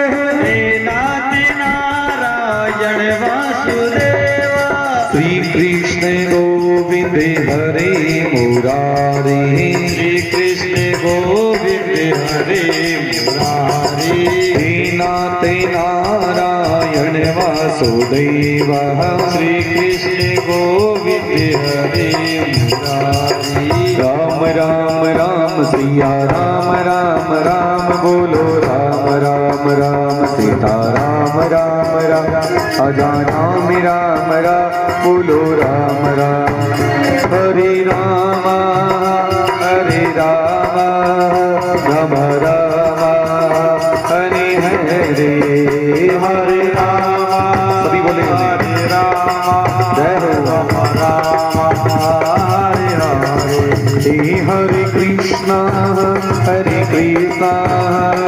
हे नाथ नारायण वासुदेवा। श्री कृष्ण गोविंद हरे मुरारी, श्री कृष्ण गोविंद हरे मुरारी, हे नाथ नारायण वासुदेवा। श्री कृष्ण गोविंद हरे मुरारी। राम राम राम सिया राम, राम राम बोलो राम राम राम सीता राम, राम राम अजानाम राम राम बोलो राम राम। हरे राम राम राम हरे हरे, हरे राम। सभी बोले हरे राम, जय हो राम राम, हरे हरे। हरे कृष्णा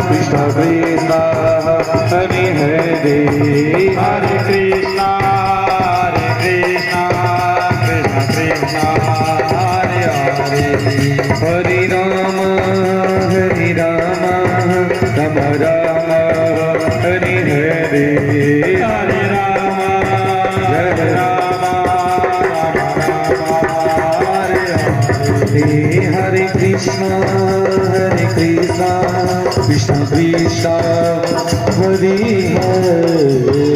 कृष्ण कृष्ण हरे हरे, हरे कृष्णा कृष्ण कृष्ण हरे हरे। हरे राम राम राम हरे हरे, हरे राम, जय राम हरे हरे। हरे कृष्ण कृष्ण कृष्ण हरे हरे।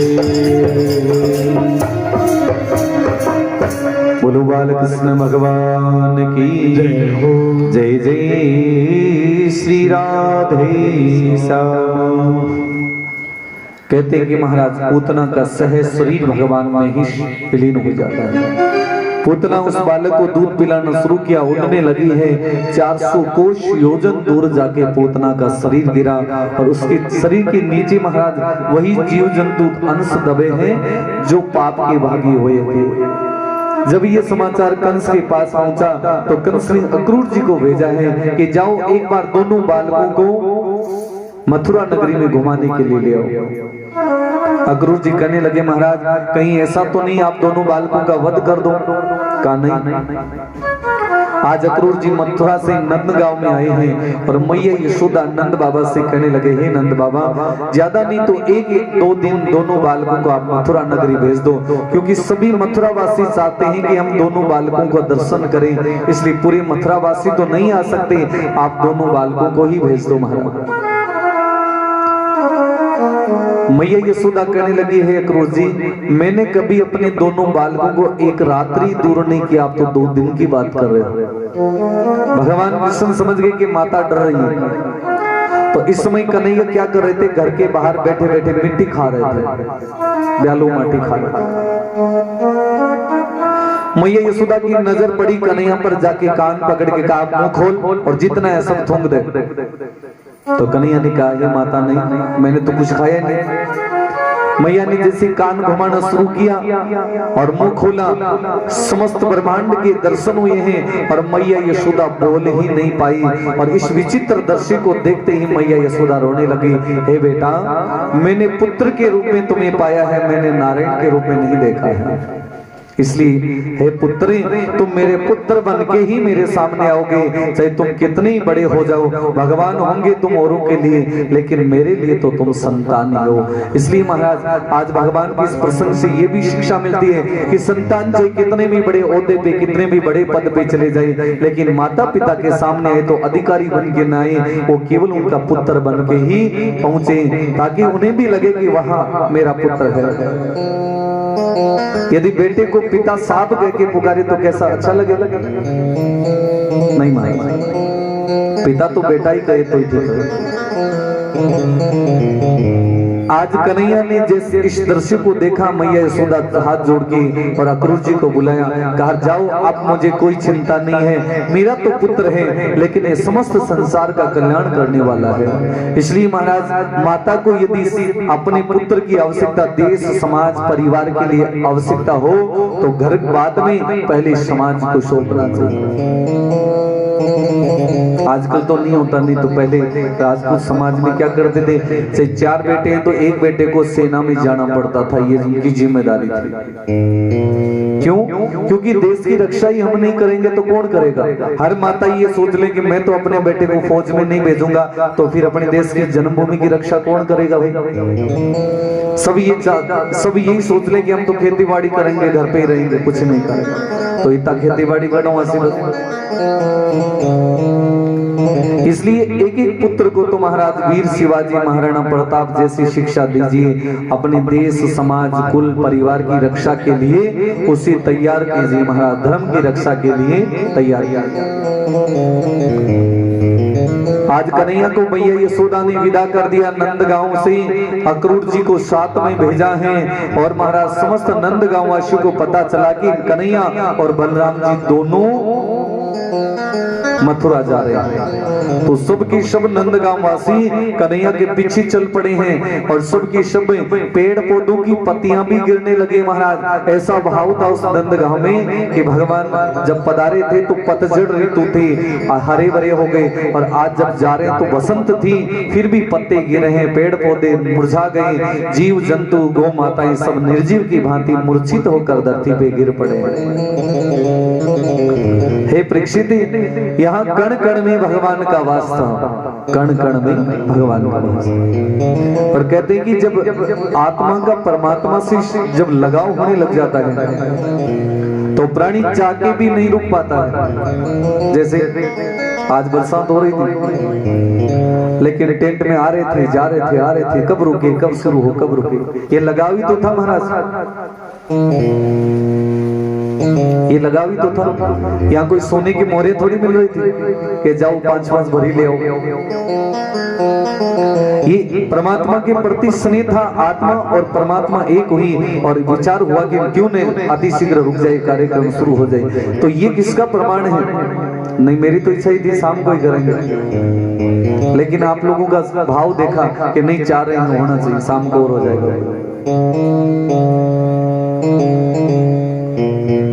बोलो बालकृष्ण भगवान की जय हो। जय जय श्री राधे श्याम। कहते हैं कि महाराज पूतना का सहज शरीर भगवान में ही विलीन हो जाता है। पुतना उस बालक को दूध पिलाना शुरू किया, उड़ने लगी है। 400 कोष योजन दूर जाके पोतना का शरीर गिरा और उसके शरीर के नीचे महाराज वही जीव जंतु अंश दबे हैं जो पाप के भागी हुए थे। जब ये समाचार कंस के पास पहुंचा तो कंस ने अक्रूर जी को भेजा है कि जाओ एक बार दोनों बालकों को मथुरा नगरी में घुमाने के लिए ले आओ। अक्रूर जी कहने लगे महाराज कहीं ऐसा तो नहीं आप दोनों बालकों का वध कर दो? कहा नहीं। आज अक्रूर जी मथुरा से नंदगांव में आए हैं और मैया यशोदा नंद बाबा से कहने लगे हे नंद बाबा ज्यादा नहीं तो एक दो दिन दोनों बालकों को आप मथुरा नगरी भेज दो, क्योंकि सभी मथुरा वासी चाहते हैं कि हम दोनों बालकों को दर्शन करें, इसलिए पूरे मथुरा वासी तो नहीं आ सकते, आप दोनों बालकों को ही भेज दो महाराज। मैया यशोदा कहने लगी है अक्रूर जी मैंने कभी अपने दोनों बालकों को एक रात्रि दूर नहीं किया, आप तो 2 दिन की बात कर रहे हो। भगवान कृष्ण समझ गए कि माता डर रही है, तो इस समय कन्हैया क्या कर रहे थे, घर के बाहर बैठे बैठे मिट्टी खा रहे थे, ब्यालू माटी खा रहे थे। मैया यशोदा की नजर पड़ी कन्हैया पर, जाके कान पकड़ के कहा मुंह खोल और जितना है सब थूक दे। तो कन्हैया ने कहा ये माता नहीं मैंने तो कुछ खाया नहीं। मैया ने जैसे कान घुमाना शुरू किया और मुंह खोला, समस्त ब्रह्मांड के दर्शन हुए हैं और मैया यशोदा बोल ही नहीं पाई। और इस विचित्र दृश्य को देखते ही मैया यशोदा रोने लगी, हे बेटा मैंने पुत्र के रूप में तुम्हें पाया है, मैंने नारायण के रूप में नहीं देखा है, इसलिए हे पुत्री तुम मेरे पुत्र बन के ही मेरे सामने आओगे, चाहे तुम कितने ही बड़े हो जाओ, भगवान होंगे तुम औरों के लिए लेकिन मेरे लिए तो तुम संतान ही हो। इसलिए महाराज आज भगवान के इस प्रसंग से ये भी शिक्षा मिलती है कि संतान चाहे कितने भी बड़े ओहदे पे कितने भी बड़े पद पे चले जाए, लेकिन माता पिता के सामने आए तो अधिकारी बन के न आए, वो केवल उनका पुत्र बन के ही पहुंचे, ताकि उन्हें भी लगे कि वहां मेरा पुत्र है। यदि बेटे को पिता साहब कह के पुकारे तो कैसा अच्छा लगेगा? नहीं माने, पिता तो बेटा ही कहे तो ही ठीक है। आज कन्हैया ने जैसे इस दृश्य को देखा, मैया यशोदा हाथ जोड़ के और अक्रूर जी को बुलाया, कहा जाओ अब मुझे कोई चिंता नहीं है, मेरा तो पुत्र है लेकिन ये समस्त संसार का कल्याण करने वाला है। इसलिए महाराज माता को यदि अपने पुत्र की आवश्यकता देश समाज परिवार के लिए आवश्यकता हो तो घर बाद में पहले समाज को सौंपना चाहिए। आजकल तो नहीं होता, नहीं तो पहले राजपूत समाज में क्या करते थे, चाहे 4 बेटे हैं तो एक बेटे को सेना में जाना पड़ता था, ये उनकी जिम्मेदारी थी। क्यों? क्योंकि देश की रक्षा ही हम नहीं करेंगे तो कौन करेगा? हर माता ये सोच ले कि मैं तो अपने बेटे को फौज में नहीं भेजूंगा तो फिर अपने देश की जन्मभूमि की रक्षा कौन करेगा भाई? सब यही सोच ले कि हम तो खेती बाड़ी करेंगे, घर पे ही रहेंगे, कुछ नहीं करेंगे, तो इतना खेती बाड़ी करो इसलिए एक एक पुत्र को तो महाराज वीर शिवाजी महाराणा प्रताप जैसी शिक्षा दीजिए, अपने देश समाज कुल परिवार की रक्षा के लिए उसे तैयार कीजिए महाराज, धर्म की रक्षा के लिए तैयार कीजिए। आज कन्हैया को मैया यशोदा ने विदा कर दिया, नंदगांव से अक्रूर जी को साथ में भेजा है और महाराज समस्त नंदगांव वासियों को पता चला कि कन्हैया और बलराम जी दोनों मथुरा जा रहे हैं। तो सब की सब नंदगांव वासी कन्हैया के पीछे चल पड़े हैं और सब की सब पेड़ पौधों की पत्तियां भी गिरने लगे महाराज। ऐसा भाव था उस नंदगांव में कि भगवान जब पधारे थे तो पतझड़ ऋतु थी, हरे भरे हो गए, और आज जब जा रहे हैं तो बसंत थी, फिर भी पत्ते गिरे हैं, पेड़ पौधे मुरझा गए, जीव जंतु गौ माताएं सब निर्जीव की भांति मूर्छित होकर धरती पे गिर पड़े। हे परीक्षित, यहाँ कण कण में भगवान का वास था, कण कण में भगवान का वास। और कहते हैं कि जब आत्मा का परमात्मा से जब लगाव होने लग जाता है तो प्राणी चाहके भी नहीं रुक पाता है। जैसे आज बरसात हो रही थी लेकिन टेंट में आ रहे थे, जा रहे थे, आ रहे थे, कब रुके, कब शुरू हो, कब रुके, ये लगाव ही तो था महाराज। ये लगा भी तो था, यहाँ कोई सोने की मोहरें थोड़ी मिल रही थी कि जाओ 5-5 भरी ले आओ। ये परमात्मा के प्रति स्नेह था, आत्मा और परमात्मा एक हुई और विचार हुआ कि क्यों नहीं अति शीघ्र रुक जाए, कार्यक्रम शुरू हो जाए। तो ये किसका प्रमाण है? नहीं, मेरी तो इच्छा ही थी शाम को ही करेंगे, लेकिन आप लोगों का भाव देखा कि नहीं, चाह रहे हैं होना चाहिए, शाम को और हो जाएगा।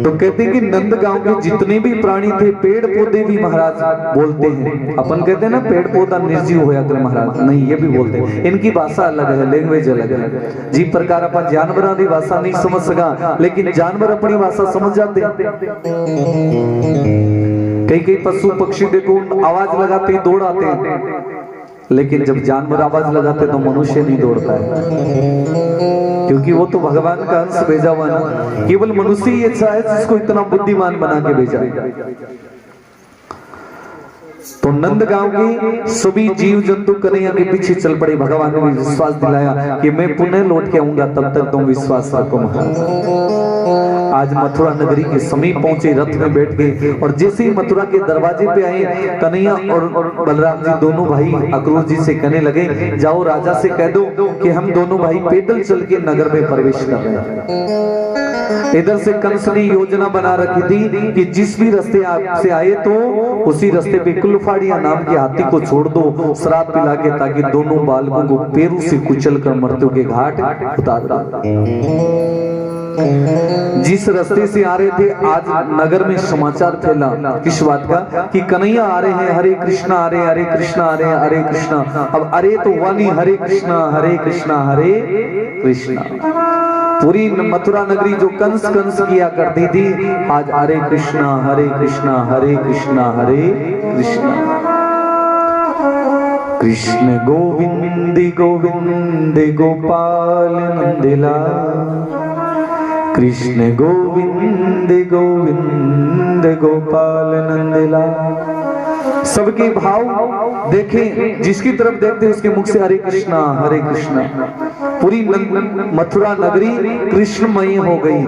तो कहते हैं कि नंदगांव के जितने भी प्राणी थे, पेड़ पौधे भी महाराज बोलते हैं। अपन कहते हैं ना पेड़ पौधा निर्जीव होया करे महाराज, नहीं, ये भी बोलते हैं। इनकी भाषा अलग है, लैंग्वेज अलग है। जी प्रकार अपन जानवरों की भाषा नहीं समझ सका, लेकिन जानवर अपनी भाषा समझ जाते हैं। कई पशु पक्षी देखो आवाज लगाते हैं, दौड़ आते हैं, लेकिन जब जानवर आवाज लगाते तो मनुष्य नहीं दौड़ता है, क्योंकि वो तो भगवान का अंश भेजा हुआ ना। केवल मनुष्य ही ऐसा है जिसको इतना बुद्धिमान बना के भेजा। तो नंदगांव के सभी जीव जंतु कन्हैया के पीछे चल पड़े। भगवान ने विश्वास दिलाया कि मैं पुनः लौट के आऊंगा, तब तक तुम विश्वास रखो महाराज। आज मथुरा नगरी के समीप पहुंचे, रथ में बैठ गए और जैसे ही मथुरा के दरवाजे पे आए, कन्हैया और बलराम जी दोनों भाई अक्रूर जी से कहने लगे, जाओ राजा से कह दो कि हम दोनों भाई पैदल चल के नगर में प्रवेश कर रहे हैं। इधर से कंस ने योजना बना रखी थी कि जिस भी रास्ते आपसे आए तो उसी रास्ते पे कुलफाड़िया नाम के हाथी को छोड़ दो, शराब पिला के, ताकि दोनों बालकों को पैरों से कुचल कर मृत्यु के घाट उतार दो। जिस रास्ते से आ रहे थे, आज नगर में समाचार फैला किस बात का कि कन्हैया आ रहे हैं, हरे कृष्णा आ रहे हैं, हरे कृष्णा आ रहे हैं, हरे कृष्णा। अब अरे तो वाली हरे कृष्णा हरे कृष्णा हरे कृष्णा। पूरी मथुरा नगरी जो कंस किया करती थी, आज हरे कृष्णा हरे कृष्णा हरे कृष्णा हरे कृष्णा। कृष्ण गोविंद गोविंद गोपाल नंदलाल, कृष्ण गोविंद गोविंद गोपाल नंदलाल। सबके भाव देखें, जिसकी तरफ देखते उसके मुख से हरे कृष्णा हरे कृष्णा। पूरी मथुरा नगरी कृष्णमय हो गई,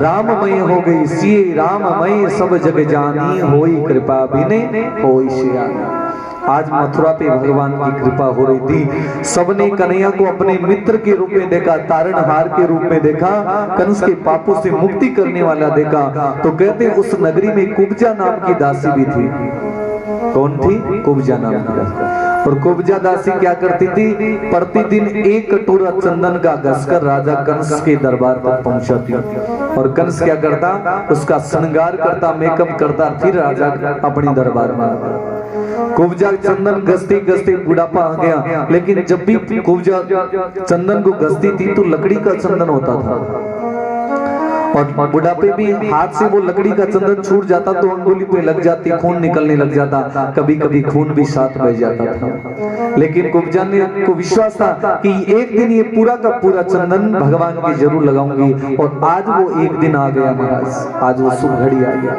राममय हो गई। सिए राममय सब जग जानी, होई कृपा बिने होई सियानी। आज मथुरा पे भगवान की कृपा हो रही थी। सबने कन्हैया को अपने मित्र के रूप में देखा, तारणहार के रूप में देखा, कंस के पापों से मुक्ति करने वाला देखा। तो कहते उस नगरी में कुब्जा नाम की दासी भी थी। कौन थी? कुब्जा नाम की दासी। और कुब्जा दासी क्या करती थी? प्रतिदिन एक कटोरा चंदन का घसकर राजा कंस के दरबार तक पहुंचाती। और कंस क्या करता? उसका श्रृंगार करता, मेकअप करता, फिर राजा अपने दरबार में। कुब्जा चंदन घसते घसते बुढ़ापा आ गया, लेकिन जब भी कुब्जा चंदन को घसती थी तो लकड़ी का चंदन होता था, और बुढ़ापे भी हाथ से वो लकड़ी का चंदन छूट जाता तो अंगुली पे लग जाती, खून निकलने लग जाता, कभी कभी खून भी साथ बह जाता था। लेकिन कुब्जा ने को विश्वास था कि एक दिन ये पूरा का पूरा चंदन भगवान की जरूर लगाऊंगी। और आज वो एक दिन आ गया महाराज, आज वो शुभ घड़ी आ गया।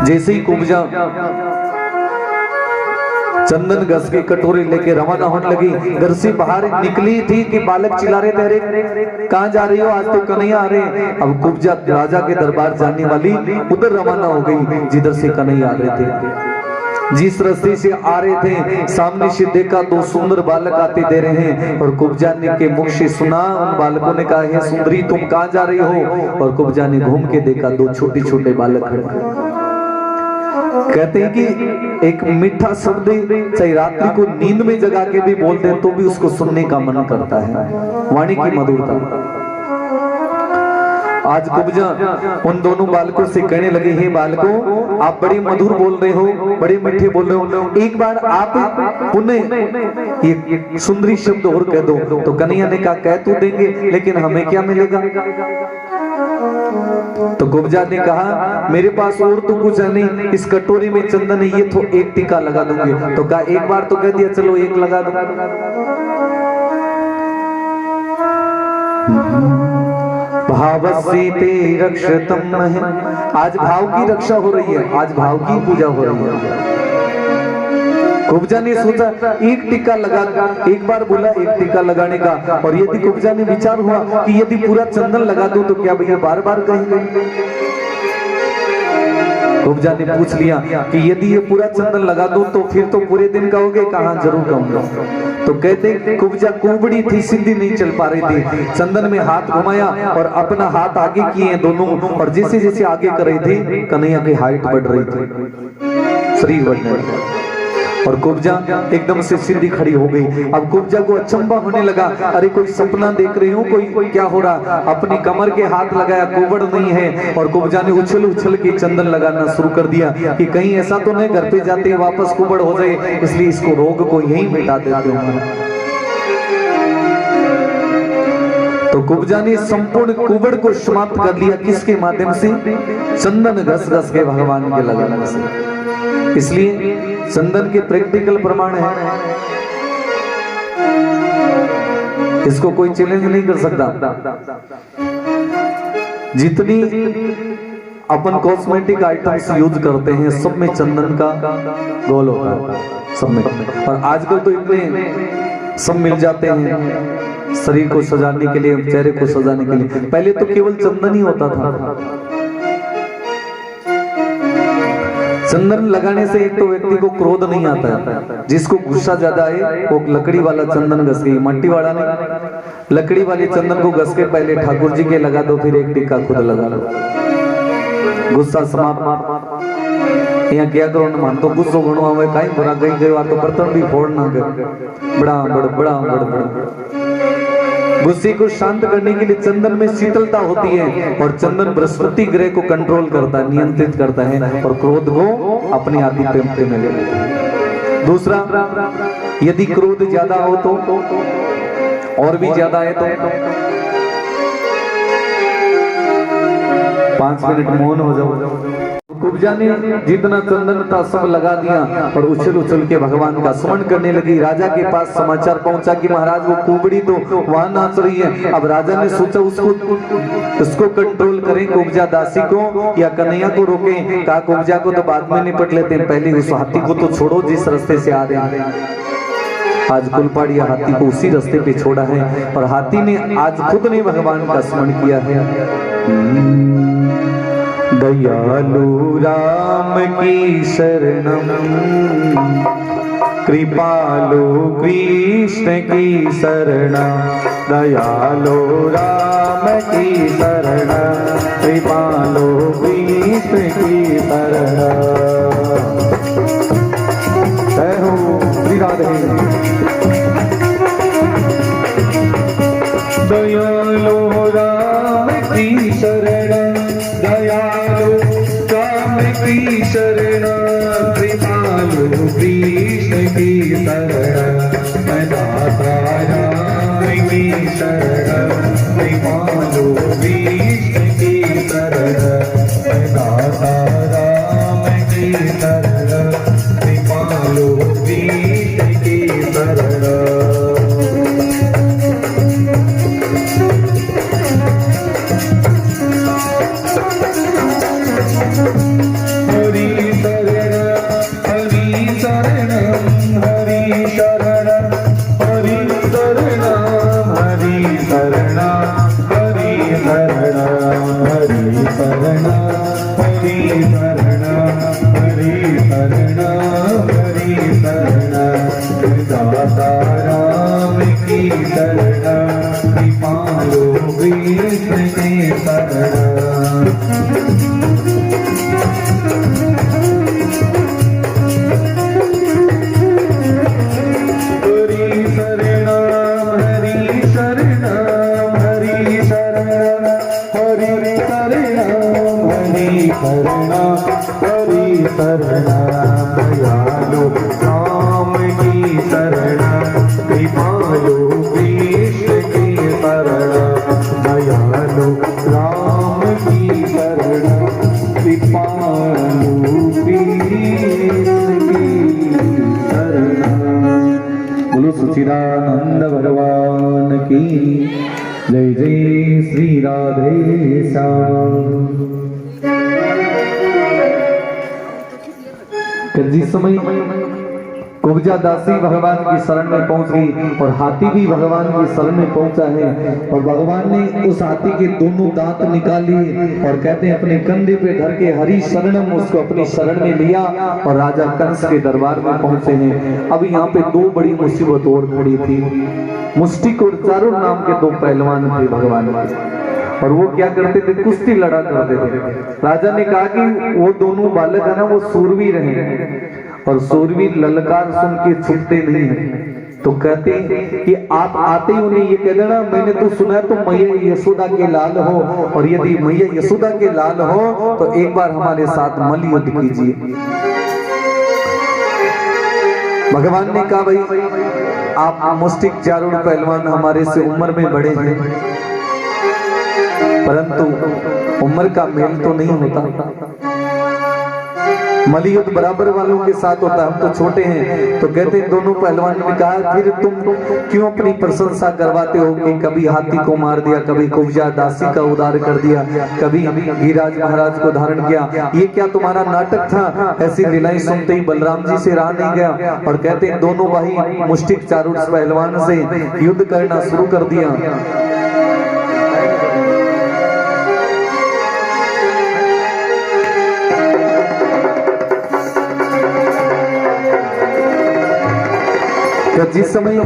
जैसे ही कुब्जा चंदन घस के कटोरे लेके रवाना होने लगी, घर से बाहर निकली थी कि बालक चिल्ला रहे थे, अरे कहाँ जा रही हो? आज तो कन्हैया आ रहे। अब कुब्जा राजा के दरबार जाने वाली उधर रवाना हो गई जिधर से कन्हैया आ रहे थे। जिस रास्ते से आ रहे थे, सामने से देखा दो सुंदर बालक आते दे रहे हैं। और कुब्जा ने के मुख से सुना, उन बालकों ने कहा, हे सुंदरी तुम कहाँ जा रही हो? और कुब्जा ने घूम के देखा, दो छोटे छोटे बालक खड़े। कहते हैं कि एक मीठा शब्द चाहे रात्रि को नींद में जगा के भी बोल दे तो भी उसको सुनने का मन करता है, वाणी की मधुरता। आज कुब्जा उन दोनों बालकों से कहने लगे, हे बालकों आप बड़े मधुर बोल रहे हो, बड़े मीठे बोल रहे हो, एक बार आप पुनः ये सुंदरी शब्द और कह दो। तो कन्हैया ने कहा, कह तो देंगे, लेकिन हमें क्या मिलेगा? तो कुब्जा ने कहा, मेरे पास और तो कुछ है नहीं, इस कटोरी में चंदन है, ये तो एक टीका लगा दूंगी। तो कहा, एक बार तो कह दिया, चलो एक लगा दो। भाव से ते रक्षतम है। आज भाव की रक्षा हो रही है, आज भाव की पूजा हो रही है। कुब्जा ने सोचा एक टीका लगा, एक बार बोला एक टीका लगाने का, और यदि कुब्जा ने विचार हुआ कि यदि पूरा चंदन लगा दूं तो क्या भैया बार बार कहेंगे। कुब्जा ने पूछ लिया कि यदि ये पूरा चंदन लगा दूं तो फिर तो पूरे दिन कहोगे, कहां जरूर कहूंगा। तो कहते कुब्जा कुबड़ी थी, सीधी नहीं चल पा रही थी। चंदन में हाथ घुमाया और अपना हाथ आगे किए दोनों, और जैसे जैसे आगे कर रही थी कन्हैया की हाइट बढ़ रही थी, शरीर बढ़ने लगा, और कुब्जा एकदम से सीधी खड़ी हो गई। अब कुब्जा को अचंभा होने लगा, अरे कोई सपना देख रही हूँ, कोई क्या हो रहा। अपनी कमर के हाथ लगाया, कुबड़ नहीं है, और कुब्जा ने उछल उछल के चंदन लगाना शुरू कर दिया कि कहीं ऐसा तो नहीं घर पे जाते ही वापस कुबड़ हो जाए, इसलिए इसको रोग को यही मिटा देते हो। तो कुब्जा ने संपूर्ण कुबड़ को समाप्त कर लिया, किसके माध्यम से? चंदन घस घस के भगवान के लगाने से। इसलिए चंदन के प्रैक्टिकल प्रमाण है, इसको कोई चैलेंज नहीं कर सकता। जितनी अपन कॉस्मेटिक आइटम्स यूज करते हैं सब में चंदन का गोल होता है, सब में। और आजकल तो इतने सब मिल जाते हैं शरीर को सजाने के लिए, चेहरे को सजाने के लिए। पहले तो केवल चंदन ही होता था। चंदन लगाने से एक तो व्यक्ति को क्रोध नहीं आता है, जिसको गुस्सा ज्यादा है वो लकड़ी वाला चंदन घस के, मट्टी वाला नहीं, लकड़ी वाले चंदन को घस के पहले ठाकुर जी के लगा दो, फिर एक टीका खुद लगा लो, गुस्सा समाप्त। यहाँ क्या करो न मान तो गुस्सो घणो आवे, कई बुरा कई बार तो बर्तन भी फोड़ ना कर, बड़ा बड़ गुस्से को शांत करने के लिए चंदन में शीतलता होती है, और चंदन बृहस्पति ग्रह को कंट्रोल करता है, नियंत्रित करता है, और क्रोध को अपने आधिपत्य में ले लेता है। दूसरा, यदि क्रोध ज्यादा हो तो और भी ज्यादा है तो 5 मिनट मौन हो जाओ। कुब्जा ने जितना चंदन था सब लगा दिया और उछल उछल के भगवान का स्मरण करने लगी। राजा के पास समाचार पहुंचा कि महाराज वो कुबड़ी तो वहां नाच रही है। अब राजा ने सोचा उसको कंट्रोल करें, कुब्जा दासी को या कन्हैया को रोकें। कहा कुब्जा को तो बाद में निपट लेते हैं, पहले उस हाथी को तो छोड़ो जिस रास्ते से आ रहे हैं। आज कुलपाड़िया हाथी को उसी रास्ते पे छोड़ा है, और हाथी ने आज खुद ने भगवान का स्मरण किया है। दयालु राम की शरणम, कृपालु कृष्ण की शरणम। दयालु राम की शरणम, कृपालु कृष्ण की शरणम। जय हो श्री राधे। दयालु राम की शरणम, दयालु राम की शरणम, कृपालु कृष्ण की शरणम। दाता राम की शरणम, कृपालु कृष्ण की शरणम। दाता राम की शरणम, कृपालु कृष्ण की शरणम। सच्चिदानंद भगवान की जय। जय श्री राधे श्याम। जिस समय कुब्जा दासी भगवान की शरण में पहुंच गई और हाथी भी भगवान की शरण में पहुंचा है। और भगवान ने उस हाथी के दोनों दांत निकाल लिए और कहते हैं अपने कंधे पे धर के हरि शरणम उसको अपनी शरण में लिया और राजा कंस के दरबार में पहुंचे हैं। अब यहाँ पे दो बड़ी मुसीबत और खड़ी थी। मुष्टिक और चारुर नाम के दो पहलवान थे भगवान के, और वो क्या करते थे, कुश्ती लड़ा करते थे। राजा ने कहा कि वो दोनों बालक है ना वो सूरवीर हैं और सूरवीर ललकार सुन के छुपते नहीं है। तो कहते हैं कि आप आते ही उन्हें ये कह देना मैंने तो सुना तो मैया यशोदा के लाल हो, और यदि मैया यशोदा के लाल हो तो एक बार हमारे साथ मल्ल युद्ध कीजिए। भगवान ने कहा भाई आप मुष्टिक चारुर पहलवान हमारे से उम्र में बड़े हैं, परंतु उम्र का मेल तो नहीं होता, मल्लयुद्ध बराबर वालों के साथ होता है, हम तो छोटे हैं। तो कहते हैं दोनों पहलवान ने कहा फिर तुम क्यों अपनी प्रशंसा करवाते हो कि कभी हाथी को मार दिया, कभी कुब्जा दासी का उद्धार कर दिया, कभी गिरिराज महाराज को धारण किया, ये क्या तुम्हारा नाटक था? ऐसी लीलाएं सुनते ही बलराम जी से रहा नहीं गया और कहते हैं दोनों भाई मुष्टिक चारुर पहलवान से युद्ध करना शुरू कर दिया। जिस समय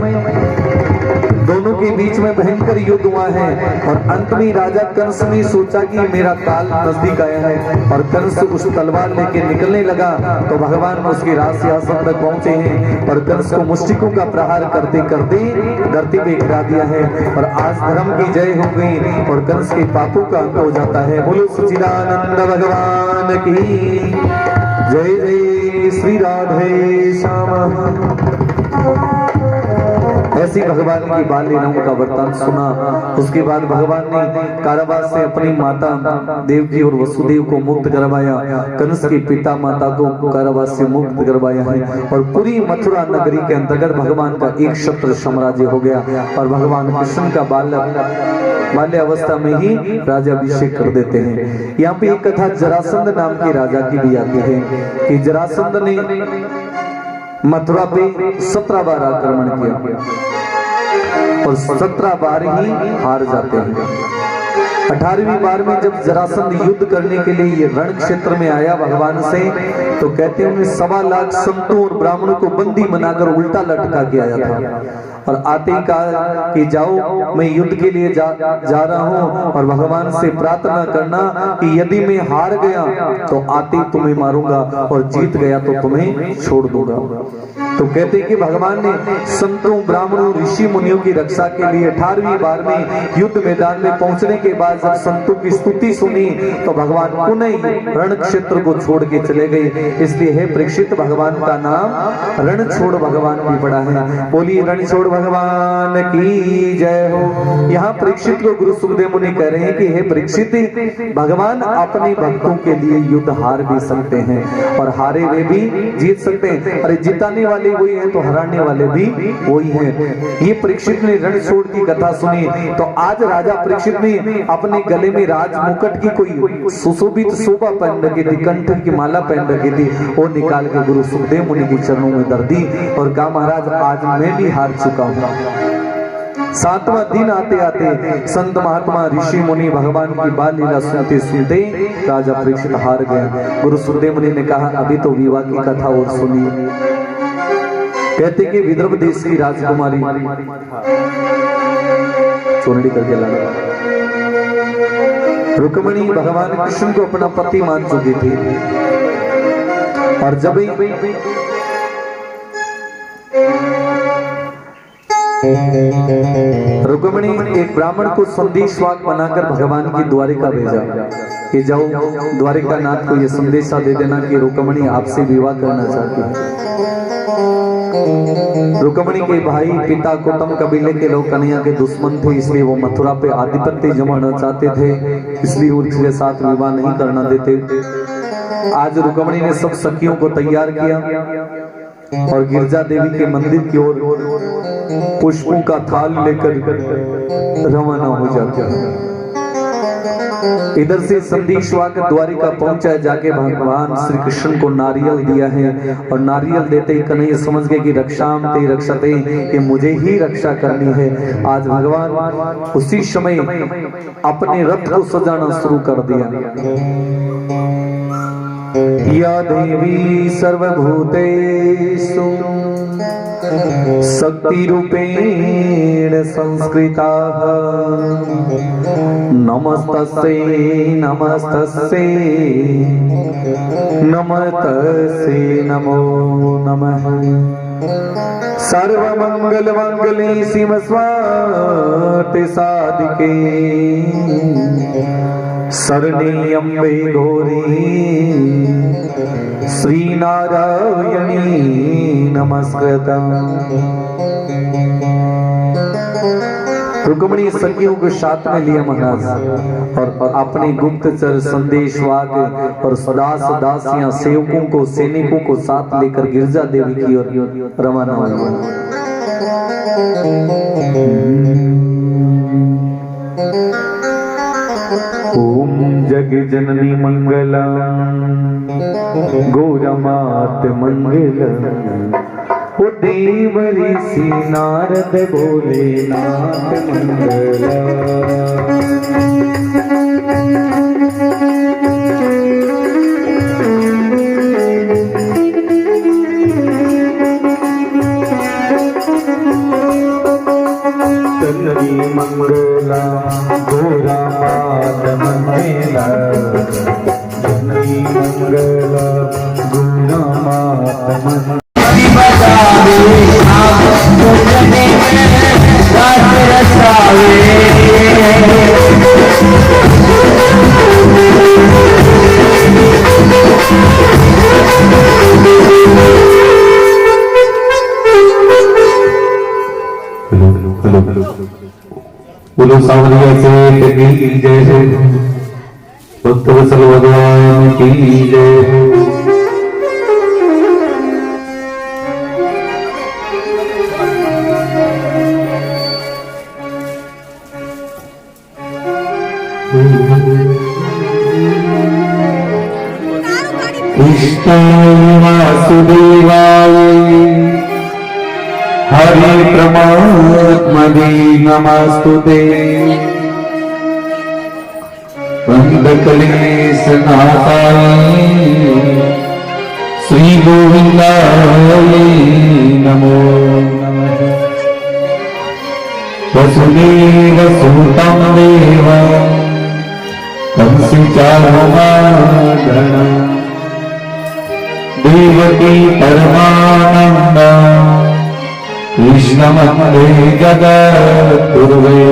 दोनों के बीच में भयंकर युद्ध हुआ है और अंत में राजा कंस ने सोचा कि मेरा काल नजदीक आया है और कंस उस तलवार लेके निकलने लगा तो भगवान उसके राज सिंहासन तक पहुंचे हैं और कंस को मुष्टिकों का प्रहार करते करते धरती पे गिरा दिया है और आज धर्म की जय हो गई और कंस के पापों का अंत हो जाता है। बोलो सच्चिदानंद भगवान की जय। जय श्री राधे श्याम। ऐसी भगवान की बाल लीलाओं का वृतांत सुना। उसके बाद भगवान ने कारावास से अपनी माता देवकी और वसुदेव को मुक्त करवाया, कंस की पिता माता को कारावास से मुक्त करवाया है और पूरी मथुरा नगरी के अंतर्गत भगवान का एक छत्र साम्राज्य हो गया और भगवान कृष्ण का बाल्य अवस्था में ही राजाभिषेक कर देते हैं। यहाँ पे एक कथा जरासंध नाम के राजा की भी आती है कि जरासंध ने मथुरा पे 17 बार आक्रमण किया और 17 बार ही हार जाते हैं। 18वीं बार में जब जरासंध युद्ध करने के लिए ये रण क्षेत्र में आया भगवान से तो कहते हैं उन्हें 1.25 लाख संतों और ब्राह्मणों को बंदी बनाकर उल्टा लटका के आया था और आते ही कहा कि जाओ मैं युद्ध के लिए जा रहा हूँ और भगवान से प्रार्थना करना कि यदि मैं हार गया तो आते तुम्हें मारूंगा और जीत गया तो तुम्हें छोड़ दूंगा। तो कहते हैं कि भगवान ने संतों ब्राह्मणों ऋषि मुनियों की रक्षा के लिए 18वीं बार में युद्ध मैदान में पहुंचने के बाद जब संतों की स्तुति सुनी तो भगवान पुनः रण क्षेत्र को छोड़ के चले गए। इसलिए है परीक्षित भगवान का नाम रणछोड़ भगवान भी पड़ा है। बोलिए रणछोड़ भगवान की जय हो। यहाँ परीक्षित को गुरु सुखदेव मुनि कह रहे हैं कि हे परीक्षित भगवान अपने भक्तों के लिए युद्ध हार भी सकते हैं और हारे वे भी जीत सकते हैं। अरे जिताने वाले वही हैं तो हराने वाले भी वही हैं। ये परीक्षित ने रणछोड़ की कथा सुनी तो आज राजा परीक्षित ने अपने गले में राज मुकुट की कोई सुशोभित शोभा पहन रखी थी, कंठ की माला पहन रखी थी, वो निकाल के गुरु सुखदेव मुनि के चरणों में धर दी और कहा महाराज आज मैं भी हार चुका हूँ। 7वां दिन आते आते संत महात्मा ऋषि मुनि भगवान की बाल लीला सुनते सुनते राजा परीक्षित हार गया। गुरु सुखदेव मुनि ने कहा अभी तो विवाह की कथा और सुनिए। कहते कि विदर्भ देश की राजकुमारी चोरी करके लाया रुक्मिणी भगवान कृष्ण को अपना पति मान चुकी थी और जब रुक्मिणी एक ब्राह्मण को संदेश वाक बनाकर भगवान की द्वारिका भेजा कि जाओ द्वारिका नाथ को यह संदेशा दे देना कि रुक्मिणी आपसे विवाह करना चाहती है। रुक्मिणी के भाई पिता कुटुंब कबीले के लोग कन्हैया के दुश्मन थे, इसलिए वो मथुरा पे आधिपत्य जमाना चाहते थे, इसलिए उनके साथ विवाह नहीं करना देते। आज रुक्मिणी ने सब सखियों को तैयार किया और गिरजा देवी के मंदिर की ओर पुष्पों का थाल लेकर रवाना हो जाते हैं। इधर से संदेशवा के द्वारिका पहुंचा है, जाके भगवान श्री कृष्ण को नारियल दिया है और नारियल देते ही कन्हैया समझ गए कि रक्षाम ते रक्षते, कि मुझे ही रक्षा करनी है। आज भगवान उसी समय अपने रथ को सजाना शुरू कर दिया। या देवी सर्वभूतेषु शक्ति रूपेण संस्कृता नमस्तस्यै नमस्तस्यै नमस्तस्यै नमो नमः। सर्वमंगल मंगले शिव स्वाति साधिके शरणे अम्बे गौरी श्री नारायणी नमस्कृता। रुक्मिणी सखियों को साथ में लिया महाराज और अपने गुप्तचर संदेशवाक और दास दासियां सेवकों को सैनिकों को साथ लेकर गिरजा देवी की ओर रवाना हुआ। ओम जग जननी मंगलम गौरमात मंगलम। ओ देव ऋषि नारद बोले नाथ मंगलम। जननी मंगला गौरा मात मंगला, जननी मंगला गौरा मात मंगला। बोलो सावरिया से की जय हो, भक्तवत्सल भगवान की जय हो। कृष्णाय वासुदेवाय हरे परमात्मने नमस्तुते। बंधक्लेशनाशाय श्री गोविंदाय नमो नमः। वसुदेव सुतं देवं कंसचारुमार्दनं देवकी परमानंद कृष्ण वंदे जगद्गुरुवे।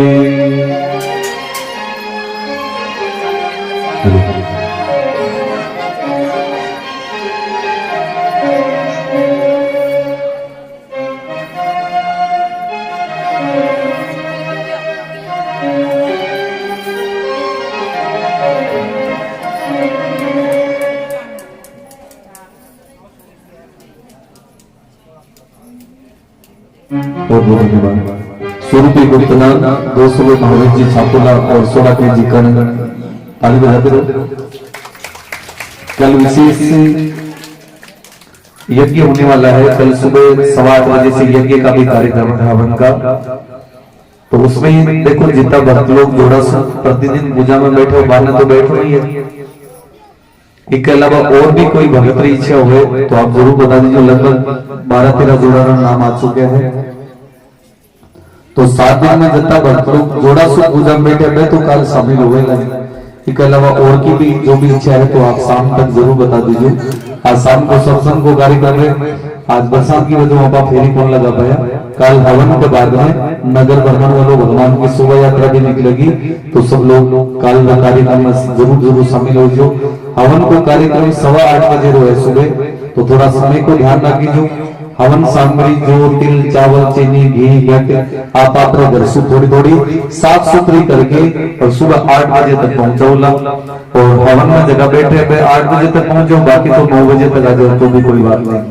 स्वरूपी गुप्तनाथ 200 महावीर जी छापोला और 16 के जी कर्ण ताली बजाते रहो। कल विशेष यज्ञ होने वाला है, कल सुबह 8:15 बजे से यज्ञ का भी कार्यक्रम है हवन का। तो उसमें देखो जितना भक्त लोग जोड़ा प्रतिदिन पूजा में बैठे हो, बाहर तो बैठो नहीं है। इसके अलावा और भी कोई भक्त की इच्छा हो तो आप जरूर बता दीजिए। लगभग 12-13 जोड़ा नाम आ चुके हैं। तो 7 दिन में जितना भक्त लोग जोड़ा सु पूजा में बैठे तो कल शामिल हो गए। इसके अलावा और की भी जो भी इच्छा है तो आप शाम तक जरूर बता दीजिए। आज शाम को सत्संग को कार्य कर रहे। आज बरसात की वजह से फेरी कौन लगा पाया। कल हवन के बाद में नगर भ्रमण वालों भगवान की शोभा यात्रा भी निकलेगी, तो सब लोग कल कार्यक्रम में जरूर शामिल हो जाओ। हवन को कार्यक्रम 8:15 बजे है सुबह, तो थोड़ा समय को ध्यान रखिए। हवन सामग्री जो तिल चावल चीनी घी आप अपने घर से थोड़ी साफ सुथरी करके और सुबह 8 बजे तक पहुंचाओला। और हवन में जगह बैठे पे 8 बजे तक पहुंचो, बाकी तो 9 बजे तक आ जाओ तो भी कोई बात नहीं।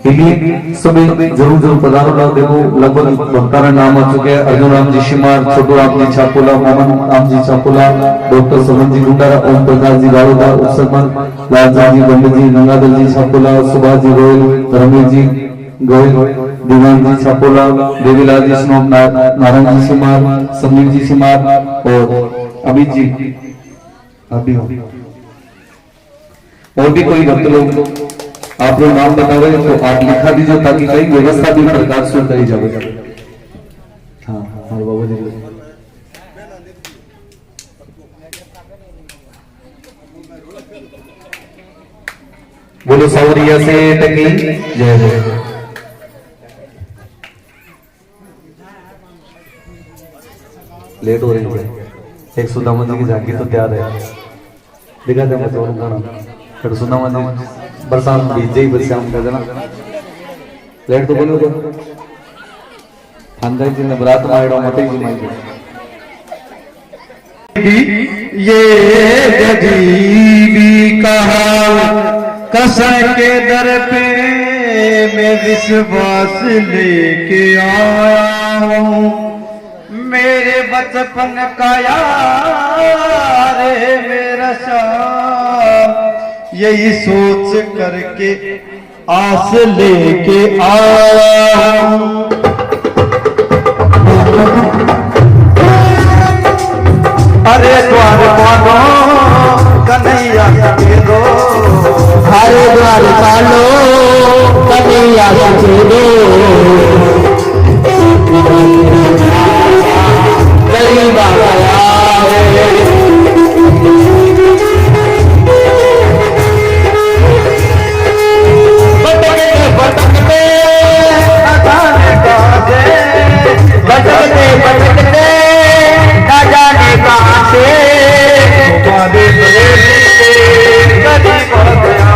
इसलिए सभी जरूर जरूर पधारो ना। देखो लगभग भक्तारा नाम आ चुके हैं। अर्जुन राम जी शिमार, छोटू राम जी छापोला, मोहन राम जी छापोला, डॉक्टर समन जी गुंडारा, ओम प्रकाश जी रावदा, उत्सवमन लालचंद जी बंद जी, गंगाधर जी छापोला, सुभाष जी गोयल, रमेश जी गोयल, दीवान जी छापोला, देवीलाल जी स्नोक, नारायण जी शिमार, संदीप जी शिमार और अमित जी अभी हो। और भी कोई भक्त लोग आप लोग नाम बताओगे तो आप लिखा दीजिए ताकि कई व्यवस्था भी प्रकार से करी जाए। हाँ हाँ बाबू जी बोलो सौरिया से टकी जय जय। लेट हो रही है। एक सुदामा जी की झांकी तो तैयार है, दिखा दे मैं चोरों का नाम। फिर सुदामा जी बरसात बीजे ही बरसात कर देना। लेट तो बनो तो अंदर जी ने बरात माइडो मते जी माइडो ये गरीबी कहा कसर के दर पे मैं विश्वास लेके आया हूँ। मेरे बचपन का यार है मेरा शाम, यही सोच करके आस लेके आया हूँ। अरे द्वार पालो कन्हैया के दो, हरे द्वार पालो कन्हैया के दो, गरीब आया है भटकते अजाने कहाँ से, भटकते भटकते न जाने कहाँ से, तुम्हारे कभी पड़ गया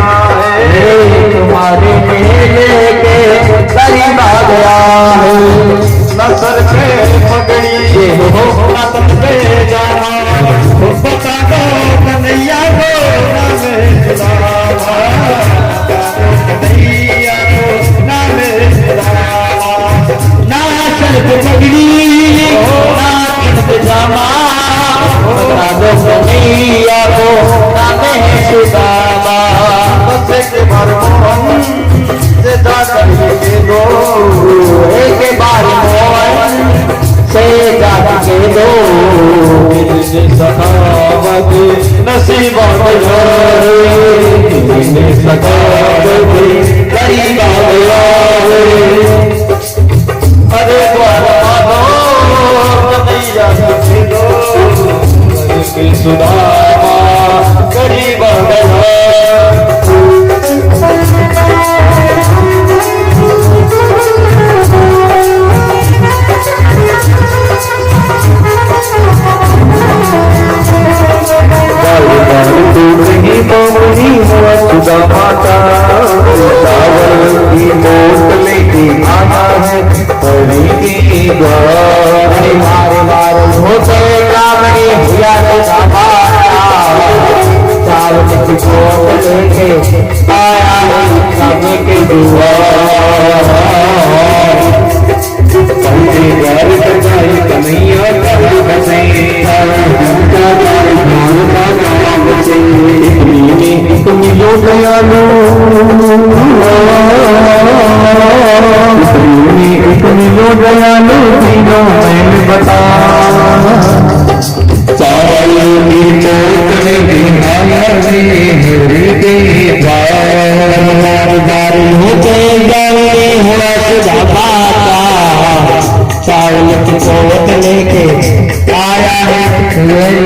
है, तुम्हारे मेले के करीब आ गया है। न सर पे पगड़ी हो न तन पे जाना, बता दो कन्हैया को नामे चलावा, कन्हैया को नामे चलावा। ना सर पे पगड़ी ना तन पे जामा, बता दो कन्हैया को नामे सुदामा। बसे के भरमोहन से जाकर के दो, एक बार मोहन से जाकर के दो, सखावत नसीब सखावत करीब आ गया है। अरे द्वारा कन्हैया के दो, सुदामा करीब आ गया। सुधा माता चावल की मोट लेके आना है परी के द्वार। मारे मारे होते कामड़ी भैया सुधा माता, चावल की कोट लेके आया है खाने के द्वार। पंजे द्वार सजाए कन्हैया कर बसे, तुम यो दयालु तुम यो दयालु तीनों में बता। चावल की मोट लेके आया हरि के द्वार। होते गावड़ी हुआ सुधा माता, चावल की कोट लेके आया है मेरी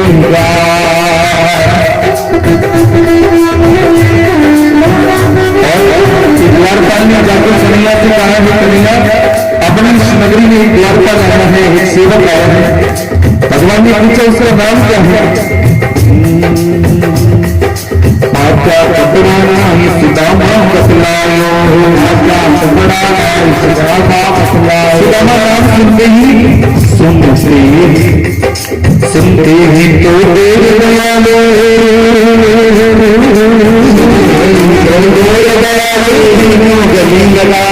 द्वारपाल ने जाकर कन्हैया से कहा है कन्हैया अपनी नगरी में द्वारका जाना है, एक सेवक आया है। भगवान ने पूछा उसका नाम क्या है? आपका कपड़ा सुदामा बतलायो, आपका कपड़ा सुदामा बतलायो। सुदामा नाम सुनते ही तो देव दयालो गली लगा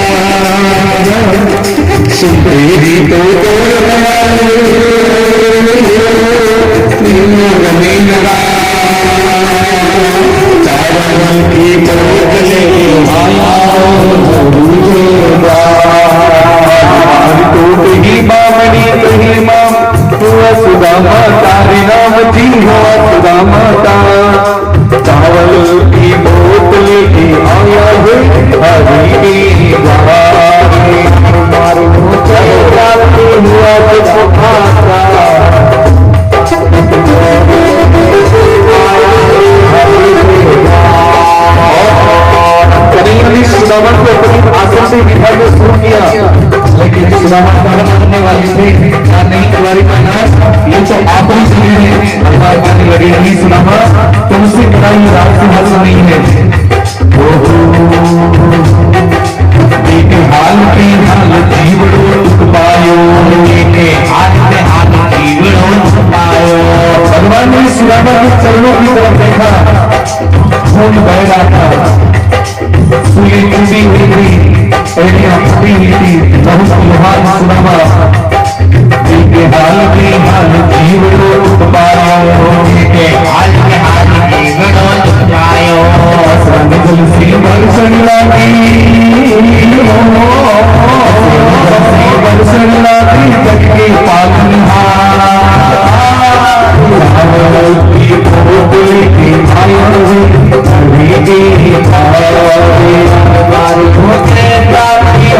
सुंदरी तो गली लगा चावल की बोतले आया टूटी बामणी तुही माम हुआ सुधा माता रे नाम जी हुआ सुधा माता चावल की बोतल की आया है हरी बहारी मारो चावल हुआ सुधा माता सुदामा को अपनी आसन से बिठा के शुरू किया, लेकिन सुदामा मानने वाले थे नहीं तुम्हारी माना ये तो आप ही सुने हैं अल्लाह मानने लगे नहीं सुदामा तुमसे बड़ा ये राजसिंहासन नहीं है। हाल के हाल जीवड़ो दुख पायो हाल के हाल जीवड़ो दुख पायो। भगवान ने सुदामा के चरणों की तरफ देखा, खून बह रहा था, सुई टूटी हुई थी, एड़ियां फटी हुई थी, बहुत महान सुदामा के हाल के हाल जीवड़ो दुख पायो के हाल जीवड़ो दुख पायो। जल से बरसन लागी बरसन लागी जग के पालनहार की बोतल की आयो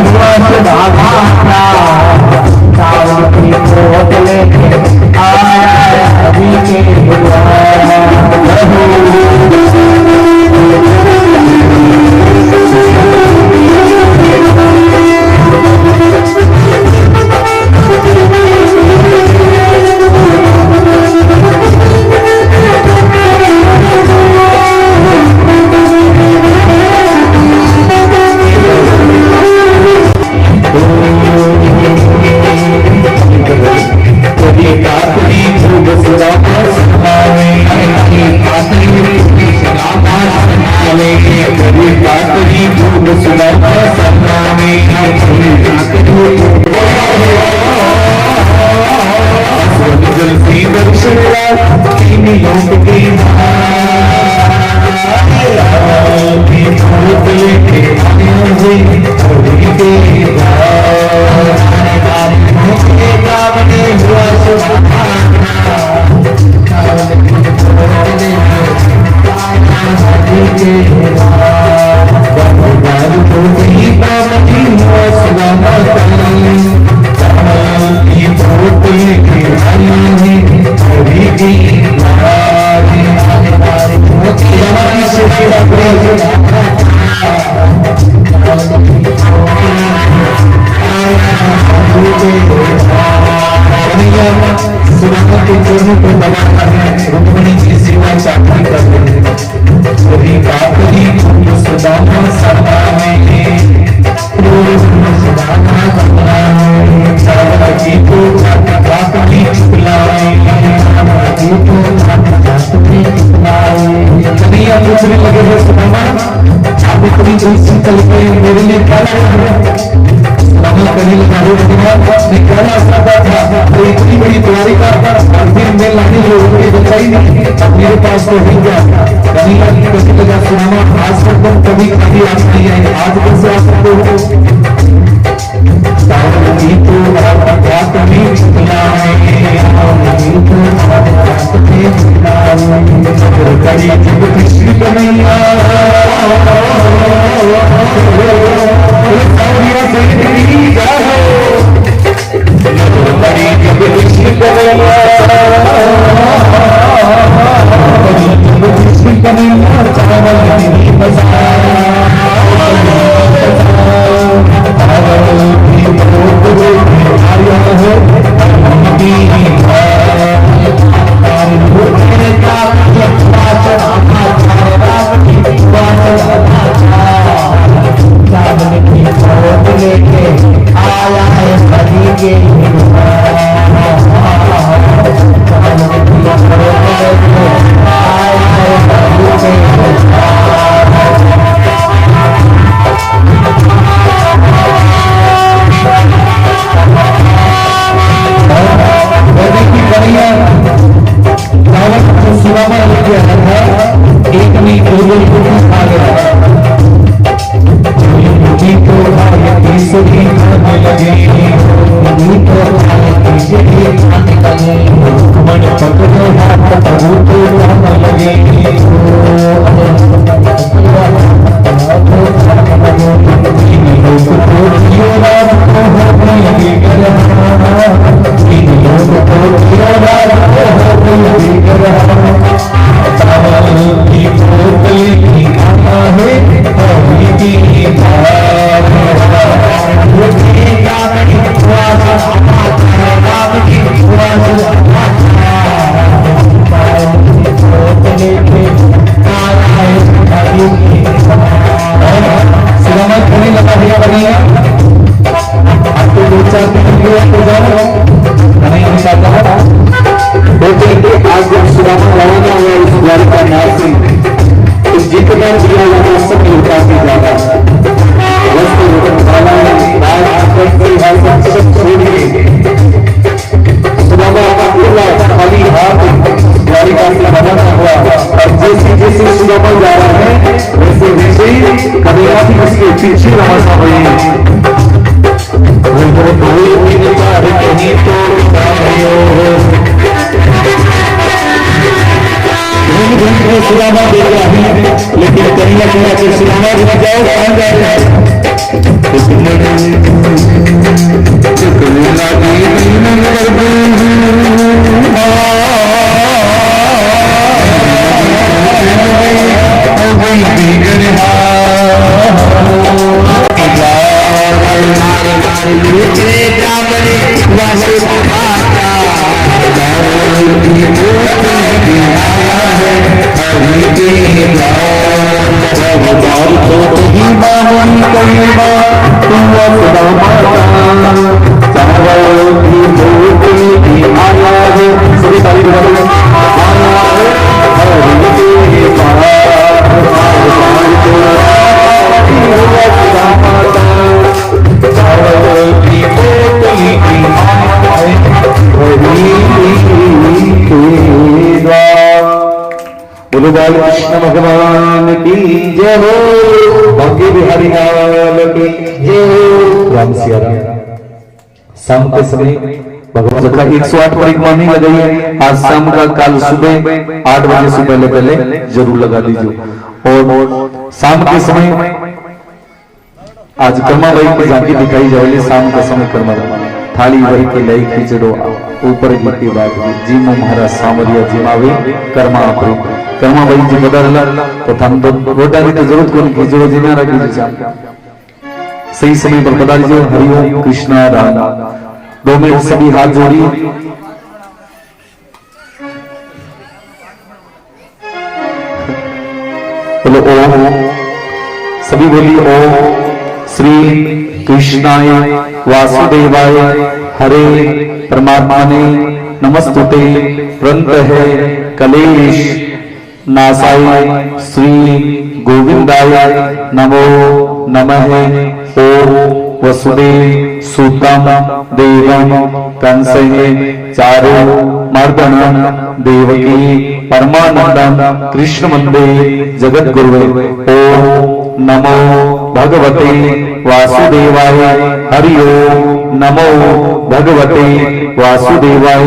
हुआ सुधा माता चावल की बोतल आया अभी के मेरे लिए क्या इतनी बड़ी तैयारी का फिर मैं लाने लोगों बताई नहीं, मेरे पास तो हो गया कभी लगा सुनामा आज तक तुम कभी कभी आप नहीं आए, आज कैसे आ सकते हो। कृष्ण कन्हैया चावल सभी खाने लगे प्रभु तो खाने लगे मन पकड़ो हाथ प्रभु तो खाने लगे इन लोग को जियो रात को होगी गरहा इन लोग को जियो रात को होगी गरहा की बोतल की आना है अभी की बात वो जीता पीछे रहा हुई सुलामा दे रहा है लेकिन कहीं ना कहीं सुलामा रुक जाओ कहाँ जा रहे बोलो बाल कृष्ण भगवान की जय हो, भाग्य बिहारी लाल की जय हो। राम सिया राम। शाम के समय भगवान का 108 परिक्रमा नहीं लगाई है, आज शाम का काल सुबह 8 बजे से पहले जरूर लगा लीजिए। और शाम के समय आज कर्मा भाई की झांकी दिखाई जाएगी। शाम के समय कर्मा थाली वही के लई खींचड़ो ऊपर की बात जी महाराज सामरिया जिमावे कर्मा अपरी कर्मा भाई जी बदल तो थम तो रोटा की तो जरूरत को खींचड़ो जी ना रखी सही समय पर बता दीजिए। हरिओम कृष्णा राम। 2 मिनट सभी हाथ जोड़िए। बोलो ओम, सभी बोलिए ओम श्री कृष्णाय वासुदेवाय हरे परमात्मने नमस्तुते प्रणत है कलेश नासाय श्री गोविंदाय नमो नमः। ओम वसुदेव सुतम देवम कंसहे चारु मर्दनम देवकी परमानंदम कृष्ण वंदे जगत गुरुवे। ओम नमो भगवते वासुदेवाय हरि ओम नमो भगवते वासुदेवाय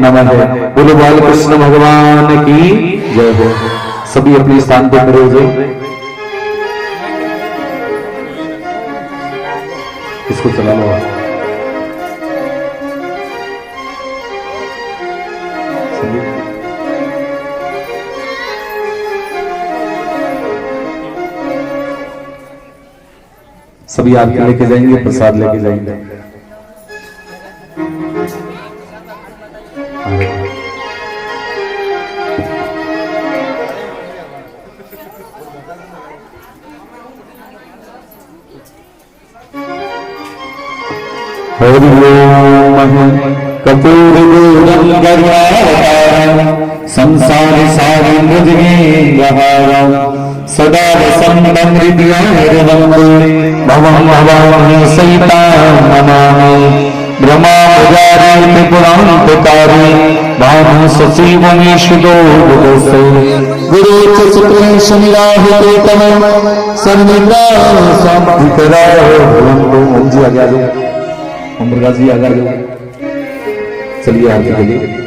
नमः। बोलो बाल कृष्ण भगवान की जय हो। सभी अपने स्थान पर खड़े हो जाए। इसको चला लो। सभी आपके लेके जाएंगे, प्रसाद लेके जाएंगे। हरि ओम कपूर गौरम गरुड़ावतारम संसार सारं भुजगेन्द्रहारं सदा वसन्तं हृदयानिर्वन्दे भवं भवानी सहितां नमामि। ब्रह्मा मुरारी त्रिपुरान्तकारी भानु सचिवमीशुदो गुरुसे गुरु च शुक्रं शनिराहुकेतवं सर्वदा शान्तिकराय। ओम जी आ गया। मुर्गा जी आगे चलिए आगे चलिए।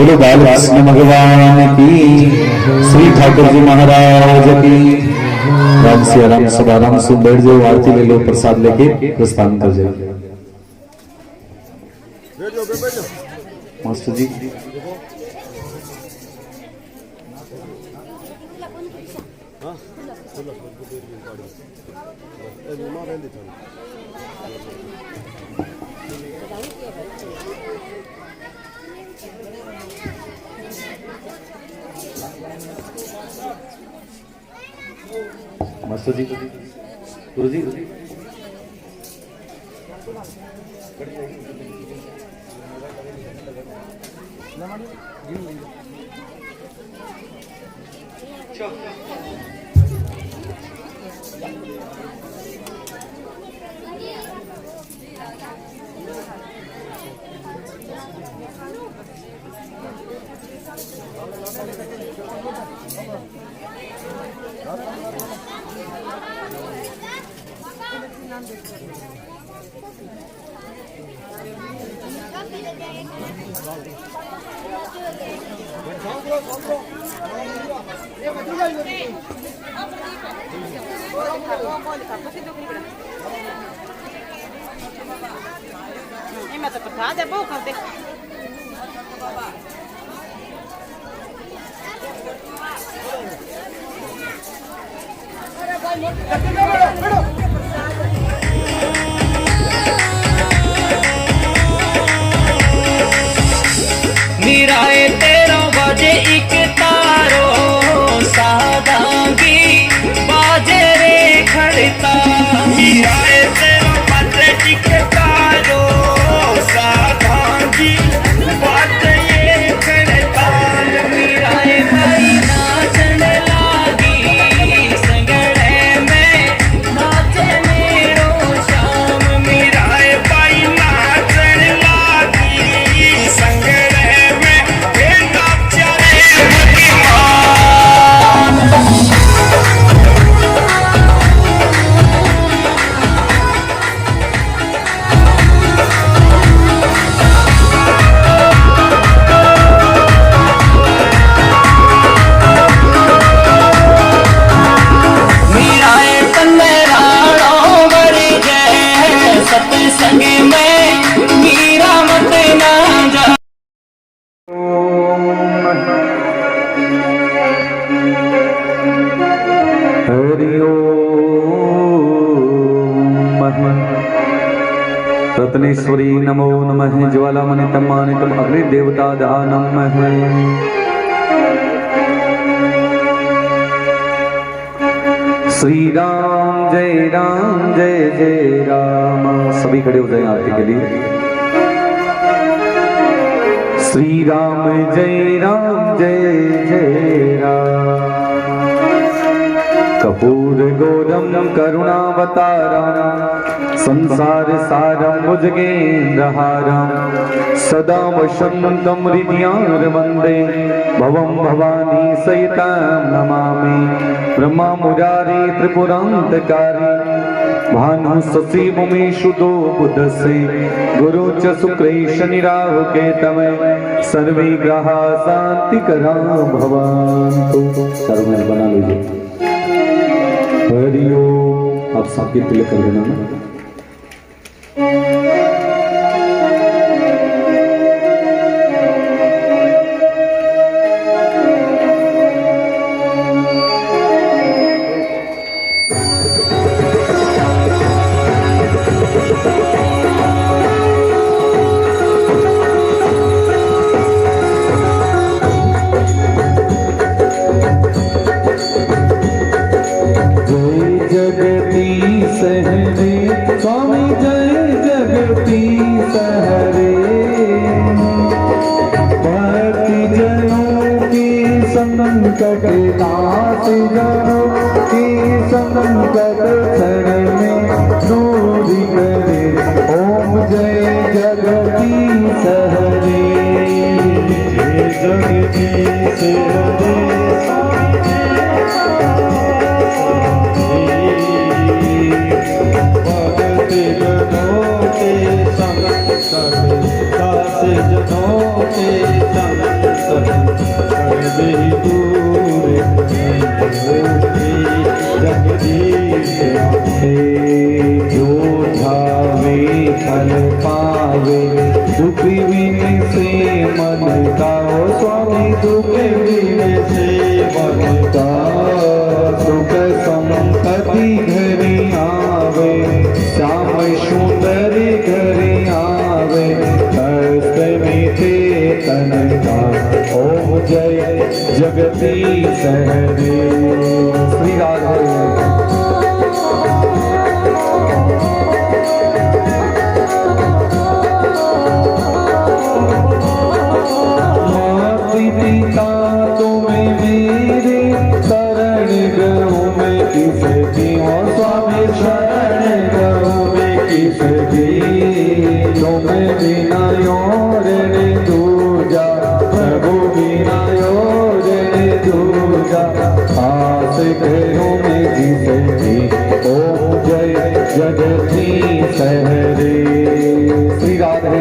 बोलो बाल कृष्ण भगवान की, श्री ठाकुर जी महाराज की। राम सिया राम सदा राम। सुन बैठ जाओ, आरती ले लो, प्रसाद लेके प्रस्थान कर जाओ। मास्टर जी मास्टर जी गुरु जी मीराए तेरा बजे एक तारो सादांगी बाजे रे खड़ता। मीराए तेरा बजे एक तारो सादांगी बाजे ये खड़ता। मीराए भाई नाचन लागी संगड़े में नाचे मेरो शाम। मीराए भाई नाचन लागी संगड़े रत्नेश्वरी नमो नमः। ज्वालामणितमानितम अग्निदेवता नमः। श्री राम जय जय राम। सभी खड़े हो जाए आरती के लिए। श्री राम जय जय राम। कपूर गौरम करुणावतारम संसार सारम भुजगेन्द्रहारम सदा वसंतम हृदयार वंदे भवम भवानी सहितं नमामि। ब्रह्मा मुरारी त्रिपुरांतकारी भानु शशि भूमिषुदो बुधसे गुरु च शुक्र शनि राहु केतवे सर्वे ग्रहा शांतिकरा भवन्तु। सर्वमय बना लीजिए। हरि ओम। आप सबके तिलक कर देना। जगदीश हरे स्वामी जय जगदीश। विन से मन का स्वामी दुख विन से मन का सुख संपत्ति घरी आवे श्याम सुंदर घरी आवे हस्त मीठे तन का ओम जय जगती सहरे। श्री राधे पिता तुम्हें मेरे शरण गहूँ में किसकी हो स्वामी शरण गहूँ में किसकी तुम्हें बिना योर ने दूजा प्रभु बिना योर ने दूजा आस करूँ में जिसकी ओम जय जगती सहरे। श्री राधे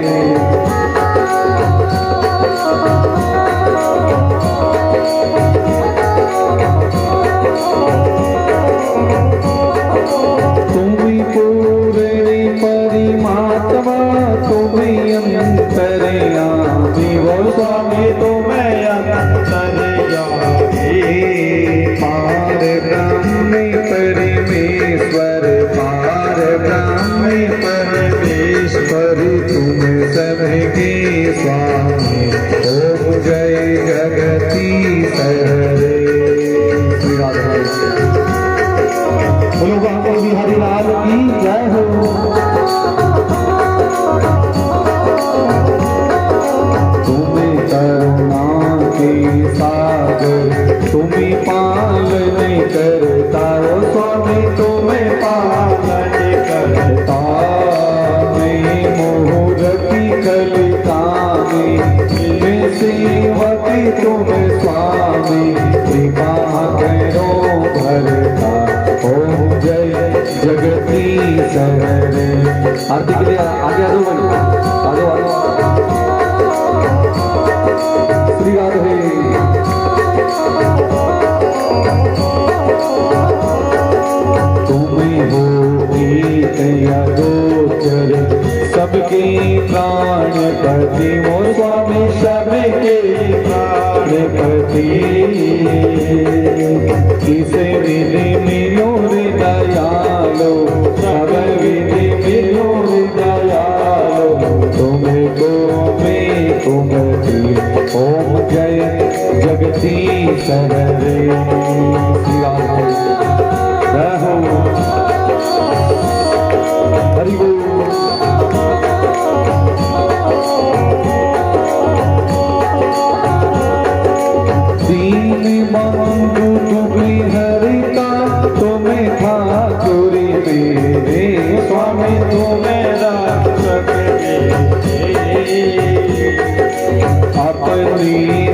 तुम्ही पूर्णी परिमात्मा तुम्ही अंतर्यामी वो स्वामी तुम्हें अंतर्यामी पार ब्रह्म परमेश्वर पार ब्रह्म परमेश्वर तुम सबके स्वामी ओम जय जगती सहरे। श्री राधे बोलो बाबा बिहारी लाल की जय हो। तुम्हें करुणा के सागर तुम्हें पालन करता हो स्वामी तुम्हें पालन करता मैं मोहरती कलिता में सेवकी तुम स्वामी कृपा करो भरता ओम जय जगती सहरे। आरती के लिए आगे आ जाओ भाई आ जाओ। श्री राधे तुम्हें हो एक या गोचर सबके प्राणपति वो स्वामी सबके प्राणपति किसे विधि मिलो दयालो सब विधि मिलो दयालो तुम्हें को मैं तुम ओम जय जगती सहरे। श्री राधे जय हो हरि बोल। दीन बंधु तुम्हें हरिता तुम्हें ठाकुरी मेरे स्वामी तुम्हें रक्षक अपनी